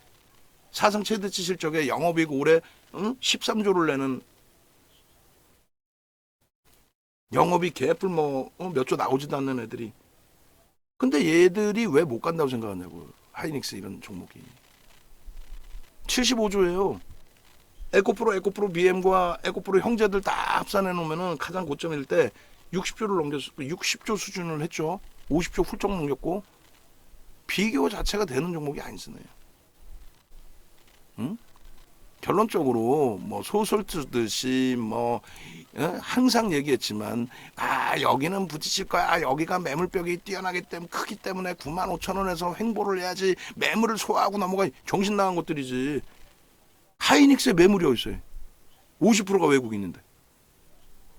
사상 최대치 실적에 영업이익 올해 13조를 내는 영업이 개뿔 몇 조 나오지도 않는 애들이. 근데 얘들이 왜 못 간다고 생각하냐고. 하이닉스 이런 종목이. 75조예요. 에코프로 BM과 에코프로 형제들 다 합산해 놓으면은 가장 고점일 때 60조를 넘겼어. 60조 수준을 했죠. 50조 훌쩍 넘겼고 비교 자체가 되는 종목이 아니잖아요. 응? 결론적으로 뭐 소설 쓰듯이 항상 얘기했지만 여기는 부딪힐 거야. 여기가 매물벽이 뛰어나기 때문에 크기 때문에 95,000원에서 횡보를 해야지 매물을 소화하고 넘어가. 정신 나간 것들이지. 하이닉스에 매물이 어디 있어요? 50%가 외국인인데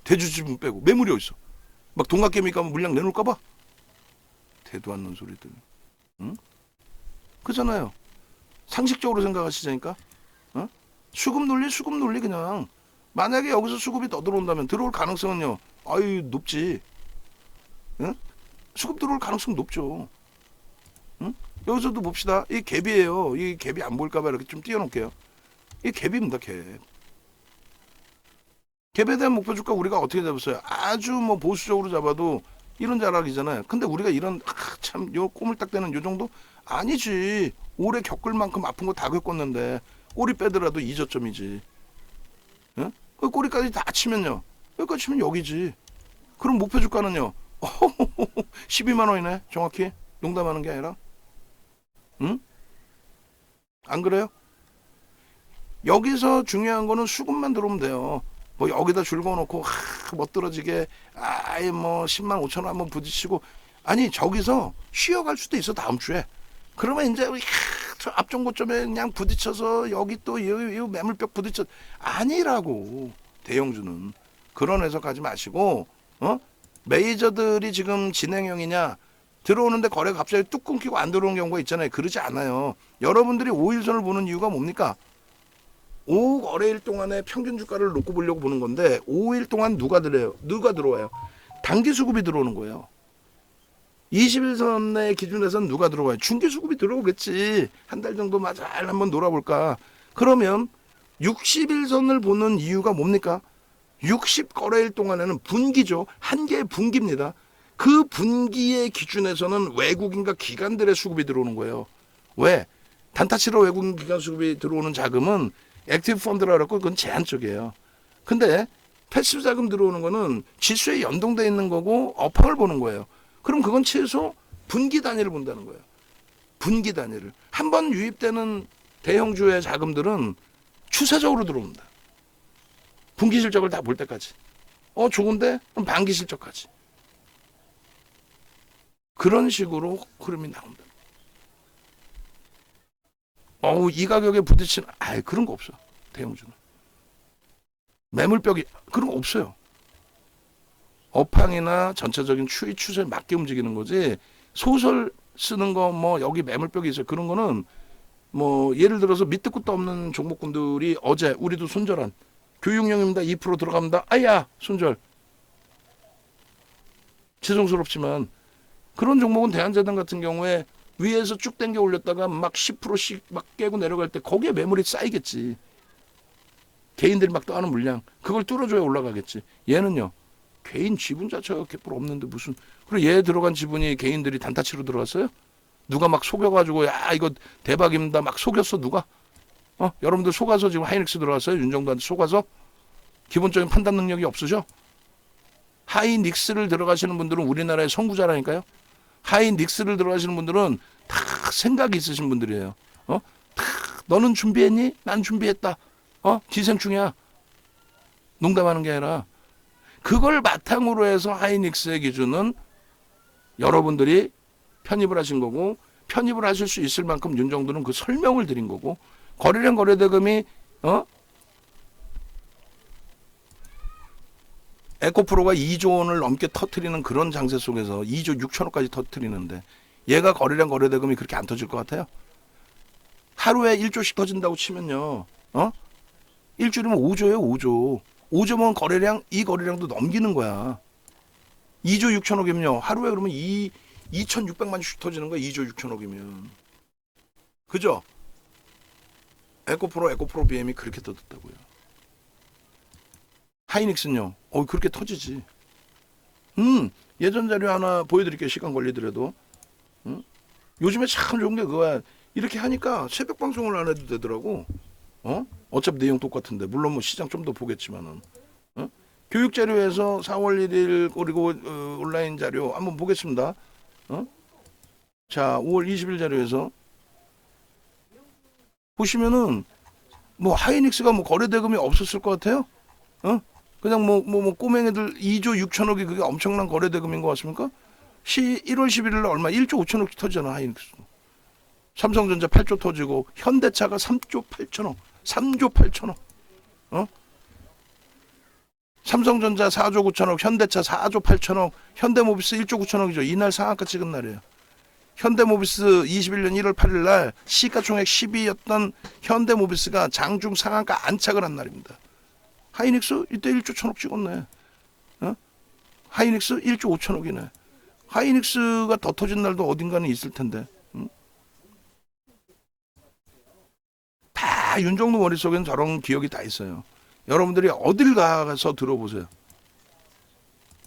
대주주분 빼고 매물이 어디 있어? 막 동학개미 가면 물량 내놓을까 봐? 대도 않는 소리들. 응? 그잖아요. 상식적으로 생각하시자니까. 수급 논리 그냥. 만약에 여기서 수급이 더 들어온다면 들어올 가능성은요. 높지. 응? 수급 들어올 가능성 높죠. 응? 여기서도 봅시다. 이 갭이에요. 이 갭이 안 보일까 봐 이렇게 좀 띄워놓을게요. 이 갭입니다. 갭. 갭에 대한 목표 주가 우리가 어떻게 잡았어요? 아주 보수적으로 잡아도 이런 자락이잖아요. 근데 우리가 이런 참 요 꼬물딱대는 요 정도 아니지. 올해 겪을 만큼 아픈 거 다 겪었는데 꼬리 빼더라도 2저점이지. 응? 그 꼬리까지 다 치면요. 여기까지 치면 여기지. 그럼 목표 주가는요. 12만 원이네. 정확히. 농담하는 게 아니라. 응? 안 그래요? 여기서 중요한 거는 수급만 들어오면 돼요. 여기다 줄 그어놓고 멋들어지게 10만 5천 원 한번 부딪히고 아니 저기서 쉬어갈 수도 있어 다음 주에. 그러면 이제 저 앞전 고점에 그냥 부딪혀서 여기 또 이 매물벽 부딪혀 아니라고. 대형주는 그런 해석하지 마시고 메이저들이 지금 진행형이냐 들어오는데 거래가 갑자기 뚝 끊기고 안 들어오는 경우가 있잖아요. 그러지 않아요. 여러분들이 5일선을 보는 이유가 뭡니까? 5거래일 동안의 평균 주가를 놓고 보려고 보는 건데 5일 동안 누가 들어와요? 단기 수급이 들어오는 거예요. 20일선의 기준에서는 누가 들어와요? 중기 수급이 들어오겠지. 한 달 정도 잘 한번 놀아볼까. 그러면 60일선을 보는 이유가 뭡니까? 60거래일 동안에는 분기죠. 한 개의 분기입니다. 그 분기의 기준에서는 외국인과 기관들의 수급이 들어오는 거예요. 왜? 단타치로 외국인 기관 수급이 들어오는 자금은 액티브 펀드라 그랬고 그건 제한적이에요. 근데 패시브 자금 들어오는 거는 지수에 연동돼 있는 거고 업황을 보는 거예요. 그럼 그건 최소 분기 단위를 본다는 거예요. 분기 단위를. 한 번 유입되는 대형주의 자금들은 추세적으로 들어옵니다. 분기 실적을 다 볼 때까지. 좋은데? 그럼 반기 실적까지. 그런 식으로 흐름이 나온다. 이 가격에 부딪히는 그런 거 없어. 대형주는. 매물벽이 그런 거 없어요. 업황이나 전체적인 추세에 맞게 움직이는 거지. 소설 쓰는 거 여기 매물벽이 있어요. 그런 거는 예를 들어서 밑도 끝도 없는 종목군들이 어제 우리도 손절한 교육용입니다. 2% 들어갑니다. 손절. 죄송스럽지만 그런 종목은 대한재단 같은 경우에 위에서 쭉 당겨 올렸다가 막 10%씩 막 깨고 내려갈 때 거기에 매물이 쌓이겠지. 개인들이 막 떠하는 물량. 그걸 뚫어줘야 올라가겠지. 얘는요. 개인 지분 자체가 개뿔 없는데 무슨. 그리고 얘 들어간 지분이 개인들이 단타치로 들어갔어요? 누가 막 속여가지고 야 이거 대박입니다 막 속였어 누가? 여러분들 속아서 지금 하이닉스 들어갔어요? 윤정도한테 속아서? 기본적인 판단 능력이 없으셔? 하이닉스를 들어가시는 분들은 우리나라의 선구자라니까요. 하이닉스를 들어가시는 분들은 다 생각이 있으신 분들이에요. 다 너는 준비했니? 난 준비했다. 기생충이야. 농담하는 게 아니라 그걸 바탕으로 해서 하이닉스의 기준은 여러분들이 편입을 하신 거고, 편입을 하실 수 있을 만큼 윤정도는 그 설명을 드린 거고, 거래량 거래대금이 에코프로가 2조 원을 넘게 터트리는 그런 장세 속에서 2조 6천억까지 터트리는데 얘가 거래량 거래대금이 그렇게 안 터질 것 같아요? 하루에 1조씩 터진다고 치면요. 일주일이면 5조예요, 5조. 5조면 거래량, 이 거래량도 넘기는 거야. 2조 6천억이면요. 하루에 그러면 2,600만씩 터지는 거야, 2조 6천억이면. 그죠? 에코프로 BM이 그렇게 터졌다고요. 하이닉스는요. 그렇게 터지지. 예전 자료 하나 보여드릴게요. 시간 걸리더라도. 요즘에 참 좋은 게 그거야. 이렇게 하니까 새벽 방송을 안 해도 되더라고. 어차피 내용 똑같은데. 물론 뭐 시장 좀 더 보겠지만은. 교육 자료에서 4월 1일 그리고 온라인 자료 한번 보겠습니다. 자, 5월 20일 자료에서 보시면은 뭐 하이닉스가 뭐 거래 대금이 없었을 것 같아요? 그냥 뭐 꼬맹이들 2조 6천억이 그게 엄청난 거래 대금인 것 같습니까? 1월 11일 날 얼마 1조 5천억이 터지잖아, 하이닉스. 삼성전자 8조 터지고 현대차가 3조 8천억. 3조 8천억. 삼성전자 4조 9천억, 현대차 4조 8천억, 현대모비스 1조 9천억이죠. 이날 상한가 찍은 날이에요. 현대모비스 21년 1월 8일 날 시가총액 10위였던 현대모비스가 장중 상한가 안착을 한 날입니다. 하이닉스 이때 1조 1천억 찍었네. 하이닉스 1조 5천억이네. 하이닉스가 더 터진 날도 어딘가는 있을 텐데. 다 윤정도 머릿속에는 저런 기억이 다 있어요. 여러분들이 어딜 가서 들어보세요.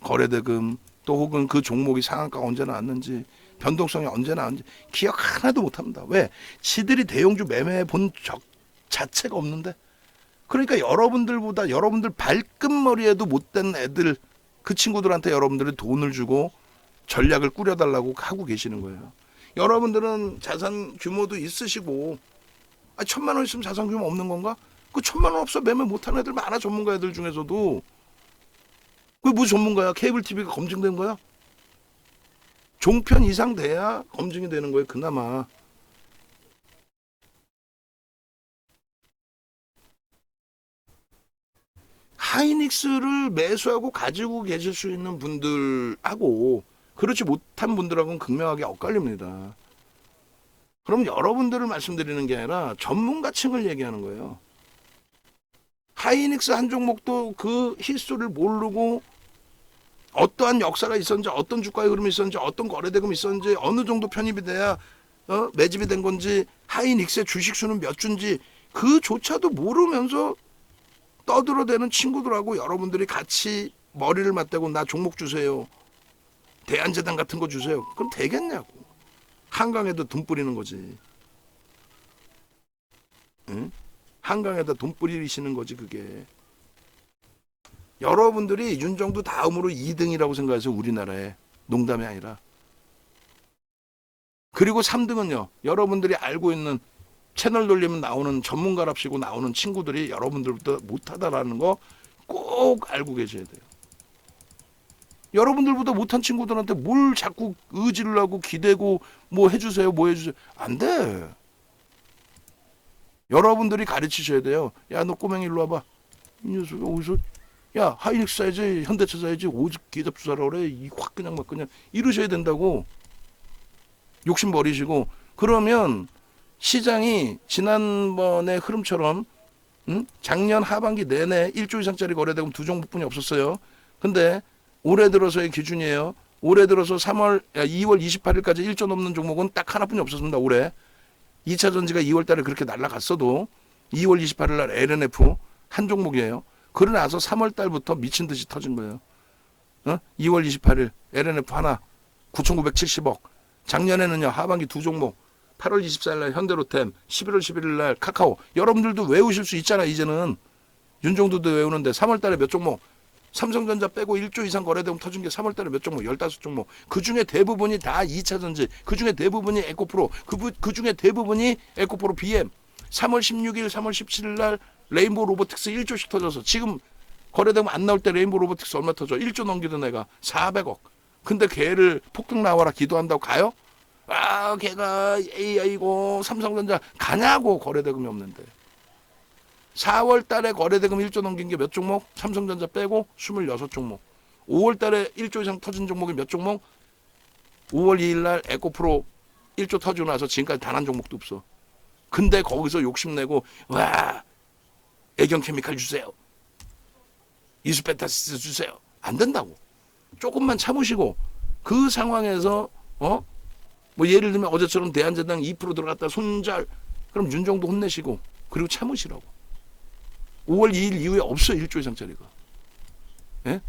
거래대금 또 혹은 그 종목이 상한가가 언제 나왔는지 변동성이 언제 나왔는지 기억 하나도 못합니다. 왜? 지들이 대형주 매매해 본 적 자체가 없는데. 그러니까 여러분들보다 여러분들 발끝머리에도 못된 애들 그 친구들한테 여러분들이 돈을 주고 전략을 꾸려달라고 하고 계시는 거예요. 여러분들은 자산 규모도 있으시고 1,000만 원 있으면 자산 규모 없는 건가? 그 1,000만 원 없어 매매 못하는 애들 많아. 전문가 애들 중에서도. 그게 무슨 전문가야? 케이블 TV가 검증된 거야? 종편 이상 돼야 검증이 되는 거예요. 그나마. 하이닉스를 매수하고 가지고 계실 수 있는 분들하고 그렇지 못한 분들하고는 극명하게 엇갈립니다. 그럼 여러분들을 말씀드리는 게 아니라 전문가층을 얘기하는 거예요. 하이닉스 한 종목도 그 히스토리를 모르고 어떠한 역사가 있었는지, 어떤 주가의 흐름이 있었는지, 어떤 거래대금이 있었는지, 어느 정도 편입이 돼야 매집이 된 건지, 하이닉스의 주식수는 몇 주인지 그조차도 모르면서 떠들어대는 친구들하고 여러분들이 같이 머리를 맞대고 나 종목 주세요. 대안재단 같은 거 주세요. 그럼 되겠냐고. 한강에도 돈 뿌리는 거지. 응? 한강에다 돈 뿌리시는 거지 그게. 여러분들이 윤정도 다음으로 2등이라고 생각해서 우리나라에. 농담이 아니라. 그리고 3등은요. 여러분들이 알고 있는 채널 돌리면 나오는 전문가랍시고 나오는 친구들이 여러분들보다 못하다라는 거 꼭 알고 계셔야 돼요. 여러분들보다 못한 친구들한테 뭘 자꾸 의지를 하고 기대고 뭐 해주세요 뭐 해주세요. 안 돼. 여러분들이 가르치셔야 돼요. 야 너 꼬맹이 일로 와봐. 이 녀석이 어디서 야 하이닉스 사야지 현대차 사야지 오직 기잡주 사라 그래. 이 확 그냥 막 그냥 이러셔야 된다고. 욕심 버리시고. 그러면 시장이 지난번의 흐름처럼 작년 하반기 내내 1조 이상짜리 거래대금 2종목뿐이 없었어요. 근데 올해 들어서의 기준이에요. 올해 들어서 2월 28일까지 1조 넘는 종목은 딱 하나뿐이 없었습니다. 올해. 2차 전지가 2월 달에 그렇게 날아갔어도 2월 28일 날 LNF 한 종목이에요. 그러고 나서 3월 달부터 미친 듯이 터진 거예요. 2월 28일 LNF 하나 9,970억. 작년에는요 하반기 두 종목 8월 24일 날 현대로템, 11월 11일 날 카카오. 여러분들도 외우실 수 있잖아. 이제는 윤종도도 외우는데 3월 달에 몇 종목, 삼성전자 빼고 1조 이상 거래대금 터진 게 3월 달에 몇 종목, 15종목. 그중에 대부분이 다 2차전지, 그중에 대부분이 에코프로, 그중에 대부분이 에코프로 BM. 3월 16일, 3월 17일 날 레인보우 로보틱스 1조씩 터져서 지금 거래대금 안 나올 때 레인보우 로보틱스 얼마 터져? 1조 넘기던 애가 400억. 근데 걔를 폭등 나와라 기도한다고 가요? 아, 걔가 AI고 삼성전자 가냐고. 거래대금이 없는데. 4월 달에 거래대금 1조 넘긴 게 몇 종목? 삼성전자 빼고 26종목. 5월 달에 1조 이상 터진 종목이 몇 종목? 5월 2일 날 에코프로 1조 터지고 나서 지금까지 단 한 종목도 없어. 근데 거기서 욕심내고 와 애경케미칼 주세요. 이수페타시스 주세요. 안 된다고. 조금만 참으시고 그 상황에서 뭐 예를 들면 어제처럼 대한제당 2% 들어갔다 손절 그럼 윤정도 혼내시고 그리고 참으시라고. 5월 2일 이후에 없어 1조 이상짜리가. 예?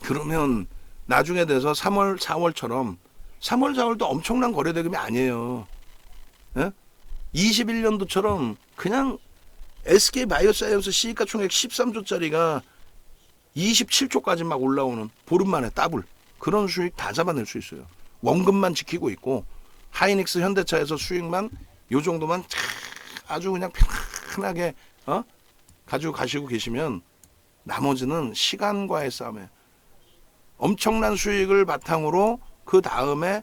그러면 나중에 돼서 3월 4월처럼 3월 4월도 엄청난 거래대금이 아니에요. 예? 21년도처럼 그냥 SK바이오사이언스 시가총액 13조짜리가 27조까지 막 올라오는 보름 만에 더블 그런 수익 다 잡아낼 수 있어요. 원금만 지키고 있고 하이닉스 현대차에서 수익만 요 정도만 아주 그냥 편하게 가지고 가시고 계시면 나머지는 시간과의 싸움에 엄청난 수익을 바탕으로 그 다음에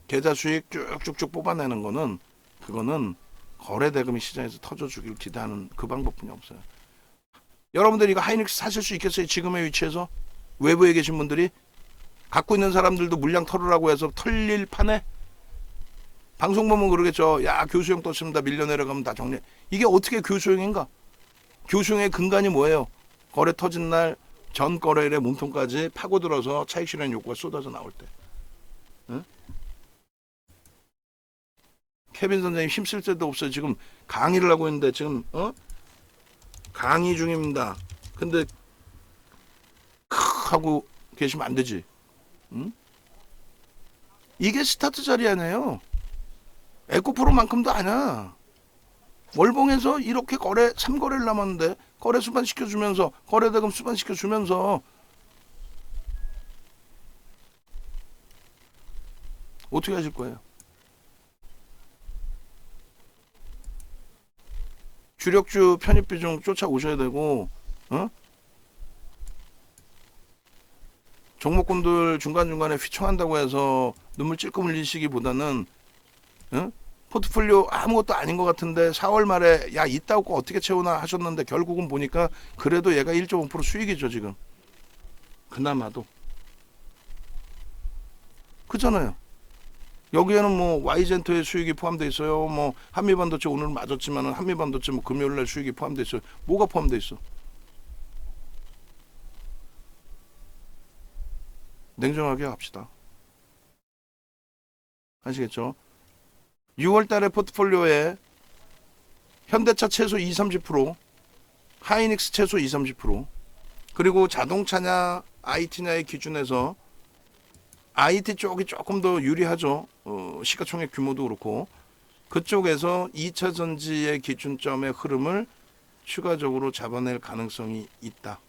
계좌 수익 쭉쭉쭉 뽑아내는 거는 그거는 거래대금이 시장에서 터져주길 기대하는 그 방법뿐이 없어요. 여러분들이 이거 하이닉스 사실 수 있겠어요? 지금의 위치에서 외부에 계신 분들이 갖고 있는 사람들도 물량 털으라고 해서 털릴 판에 방송 보면 그러겠죠. 야 교수형 떴습니다. 밀려 내려가면 다 정리. 이게 어떻게 교수형인가? 교수형의 근간이 뭐예요? 거래 터진 날 전 거래일의 몸통까지 파고들어서 차익 실현 요구가 쏟아져 나올 때. 응? 케빈 선생님 힘쓸 데도 없어요. 지금 강의를 하고 있는데 지금 강의 중입니다. 근데 하고 계시면 안 되지. 응? 이게 스타트 자리 아니에요. 에코프로만큼도 아니야. 월봉에서 이렇게 거래 3거래를 남았는데 거래 수반 시켜주면서 거래대금 수반 시켜주면서 어떻게 하실 거예요? 주력주 편입 비중 쫓아오셔야 되고 종목군들 중간중간에 휘청한다고 해서 눈물 찔끔 흘리시기보다는 포트폴리오 아무것도 아닌 것 같은데 4월 말에 야 이따 거 어떻게 채우나 하셨는데 결국은 보니까 그래도 얘가 1.5% 수익이죠 지금. 그나마도. 그잖아요. 여기에는 뭐 Y젠터의 수익이 포함되어 있어요. 뭐 한미반도체 오늘 맞았지만 한미반도체 뭐 금요일날 수익이 포함되어 있어요. 뭐가 포함되어 있어? 냉정하게 합시다. 아시겠죠? 6월 달에 포트폴리오에 현대차 최소 20-30%, 하이닉스 최소 20-30%, 그리고 자동차냐 IT냐의 기준에서 IT 쪽이 조금 더 유리하죠. 시가총액 규모도 그렇고 그쪽에서 2차 전지의 기준점의 흐름을 추가적으로 잡아낼 가능성이 있다.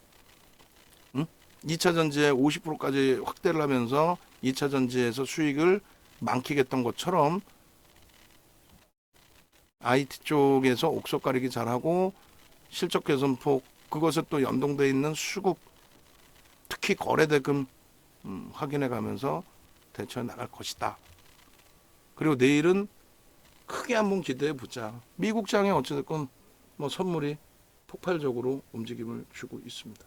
2차 전지에 50%까지 확대를 하면서 2차 전지에서 수익을 많게겠던 것처럼 IT 쪽에서 옥석 가리기 잘하고 실적 개선폭 그것에 또 연동되어 있는 수급 특히 거래대금 확인해 가면서 대처해 나갈 것이다. 그리고 내일은 크게 한번 기대해 보자. 미국 장에 어찌됐건 뭐 선물이 폭발적으로 움직임을 주고 있습니다.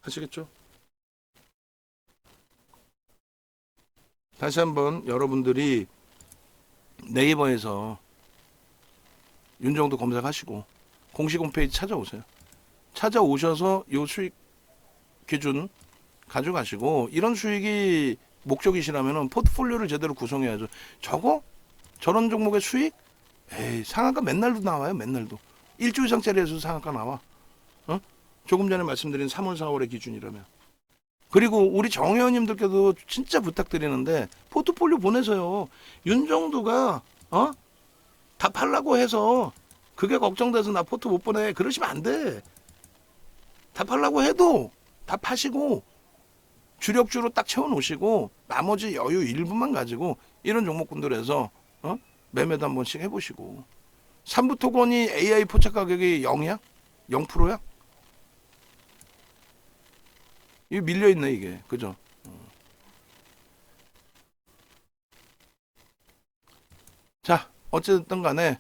아시겠죠? 다시 한번 여러분들이 네이버에서 윤정도 검색하시고 공식 홈페이지 찾아오세요. 찾아오셔서 요 수익 기준 가져가시고 이런 수익이 목적이시라면 포트폴리오를 제대로 구성해야죠. 저런 종목의 수익 에이, 상한가 맨날도 나와요. 맨날도. 일주 이상짜리에서 상한가 나와. 어? 조금 전에 말씀드린 3월, 4월의 기준이라면. 그리고 우리 정회원님들께도 진짜 부탁드리는데 포트폴리오 보내서요. 윤정두가 다 팔라고 해서 그게 걱정돼서 나 포트 못 보내. 그러시면 안 돼. 다 팔라고 해도 다 파시고 주력주로 딱 채워놓으시고 나머지 여유 일부만 가지고 이런 종목군들에서 매매도 한 번씩 해보시고. 삼부토건이 AI 포착 가격이 0이야? 0%야? 이거 밀려있네 이게. 그죠? 자, 어쨌든 간에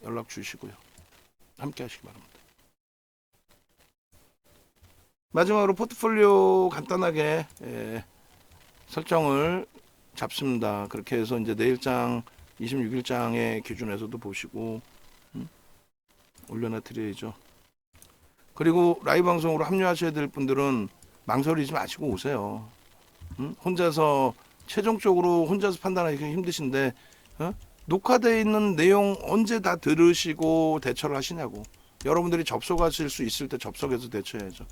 연락 주시고요. 함께 하시기 바랍니다. 마지막으로 포트폴리오 간단하게 설정을 잡습니다. 그렇게 해서 이제 내일장 26일장의 기준에서도 보시고 올려놔 드려야죠. 그리고 라이브 방송으로 합류하셔야 될 분들은 망설이지 마시고 오세요. 혼자서 최종적으로 혼자서 판단하기 힘드신데 녹화되어 있는 내용 언제 다 들으시고 대처를 하시냐고. 여러분들이 접속하실 수 있을 때 접속해서 대처해야죠.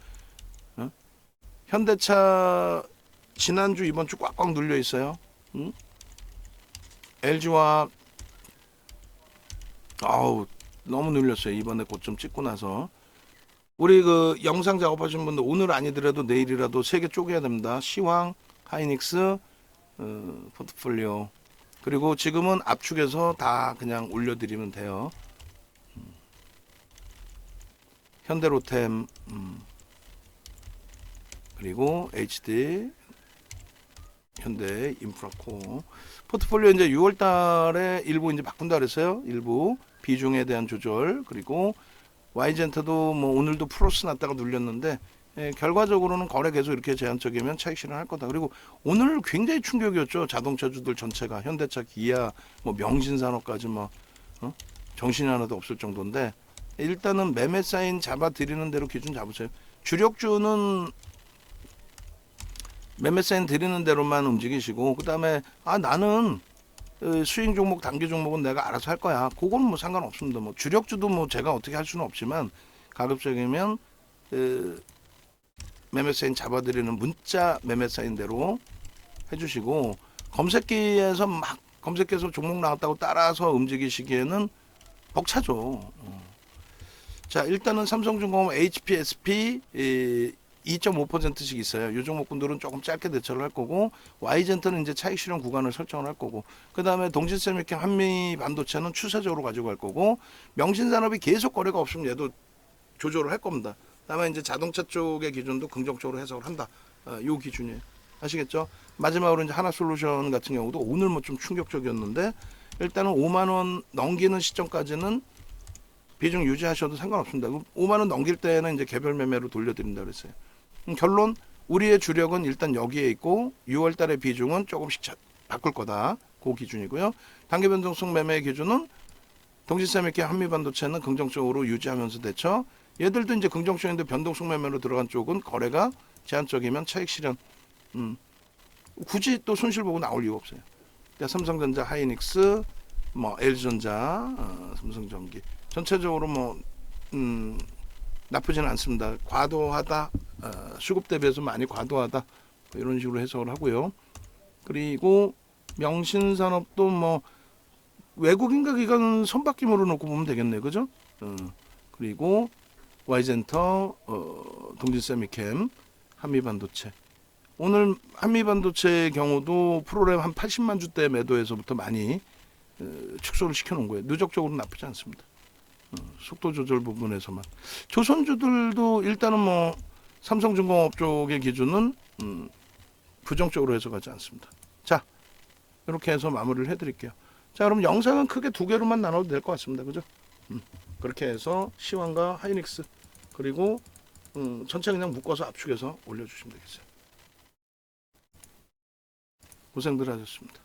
현대차 지난주 이번주 꽉꽉 눌려 있어요. LG화학 너무 눌렸어요. 이번에 고점 찍고 나서. 우리 그 영상 작업하시는 분들 오늘 아니더라도 내일이라도 3개 쪼개야 됩니다. 시황, 하이닉스, 포트폴리오. 그리고 지금은 압축해서 다 그냥 올려드리면 돼요. 현대로템, 그리고 HD, 현대 인프라코. 포트폴리오 이제 6월달에 일부 이제 바꾼다 그랬어요. 일부 비중에 대한 조절. 그리고 Y젠터도 뭐 오늘도 플러스 났다가 눌렸는데 결과적으로는 거래 계속 이렇게 제한적이면 차익 실현할 거다. 그리고 오늘 굉장히 충격이었죠. 자동차주들 전체가 현대차, 기아, 뭐 명신산업까지 정신이 하나도 없을 정도인데 일단은 매매 사인 잡아드리는 대로 기준 잡으세요. 주력주는 매매 사인 드리는 대로만 움직이시고 그 다음에 나는 스윙 종목, 단기 종목은 내가 알아서 할 거야. 그거는 뭐 상관없습니다. 뭐 주력주도 뭐 제가 어떻게 할 수는 없지만 가급적이면 매매 사인 잡아드리는 문자 매매 사인대로 해주시고 검색기에서 막 검색해서 종목 나왔다고 따라서 움직이시기에는 벅차죠. 자, 일단은 삼성중공업 HPSP 2.5%씩 있어요. 이 종목분들은 조금 짧게 대처를 할 거고 Y젠터는 이제 차익 실현 구간을 설정을 할 거고 그 다음에 동진세미캠 한미반도체는 추세적으로 가지고 갈 거고 명신산업이 계속 거래가 없으면 얘도 조절을 할 겁니다. 다음에 이제 자동차 쪽의 기준도 긍정적으로 해석을 한다. 요 기준이에요. 아시겠죠? 마지막으로 이제 하나솔루션 같은 경우도 오늘 뭐 좀 충격적이었는데 일단은 5만 원 넘기는 시점까지는 비중 유지하셔도 상관없습니다. 5만 원 넘길 때는 이제 개별 매매로 돌려드린다 그랬어요. 결론 우리의 주력은 일단 여기에 있고 6월 달의 비중은 조금씩 바꿀 거다. 그 기준이고요. 단기 변동성 매매의 기준은 동시세미키 한미반도체는 긍정적으로 유지하면서 대처. 얘들도 이제 긍정적인데 변동성 매매로 들어간 쪽은 거래가 제한적이면 차익 실현. 굳이 또 손실 보고 나올 이유 없어요. 삼성전자, 하이닉스, 뭐 LG전자, 삼성전기 전체적으로 뭐 나쁘지는 않습니다. 과도하다, 수급 대비해서 많이 과도하다 뭐 이런 식으로 해석을 하고요. 그리고 명신산업도 뭐 외국인가 기관 선박기모로 놓고 보면 되겠네요, 그죠? 그리고 Y젠터, 동진세미캠, 한미반도체. 오늘 한미반도체의 경우도 프로그램 한 80만 주대 매도에서부터 많이 축소를 시켜놓은 거예요. 누적적으로 나쁘지 않습니다. 속도 조절 부분에서만. 조선주들도 일단은 뭐 삼성중공업 쪽의 기준은 부정적으로 해석하지 않습니다. 자, 이렇게 해서 마무리를 해드릴게요. 자, 그럼 영상은 크게 2개로만 나눠도 될 것 같습니다. 그죠? 그렇게 해서 시황과 하이닉스 그리고 전체 그냥 묶어서 압축해서 올려주시면 되겠어요. 고생들 하셨습니다.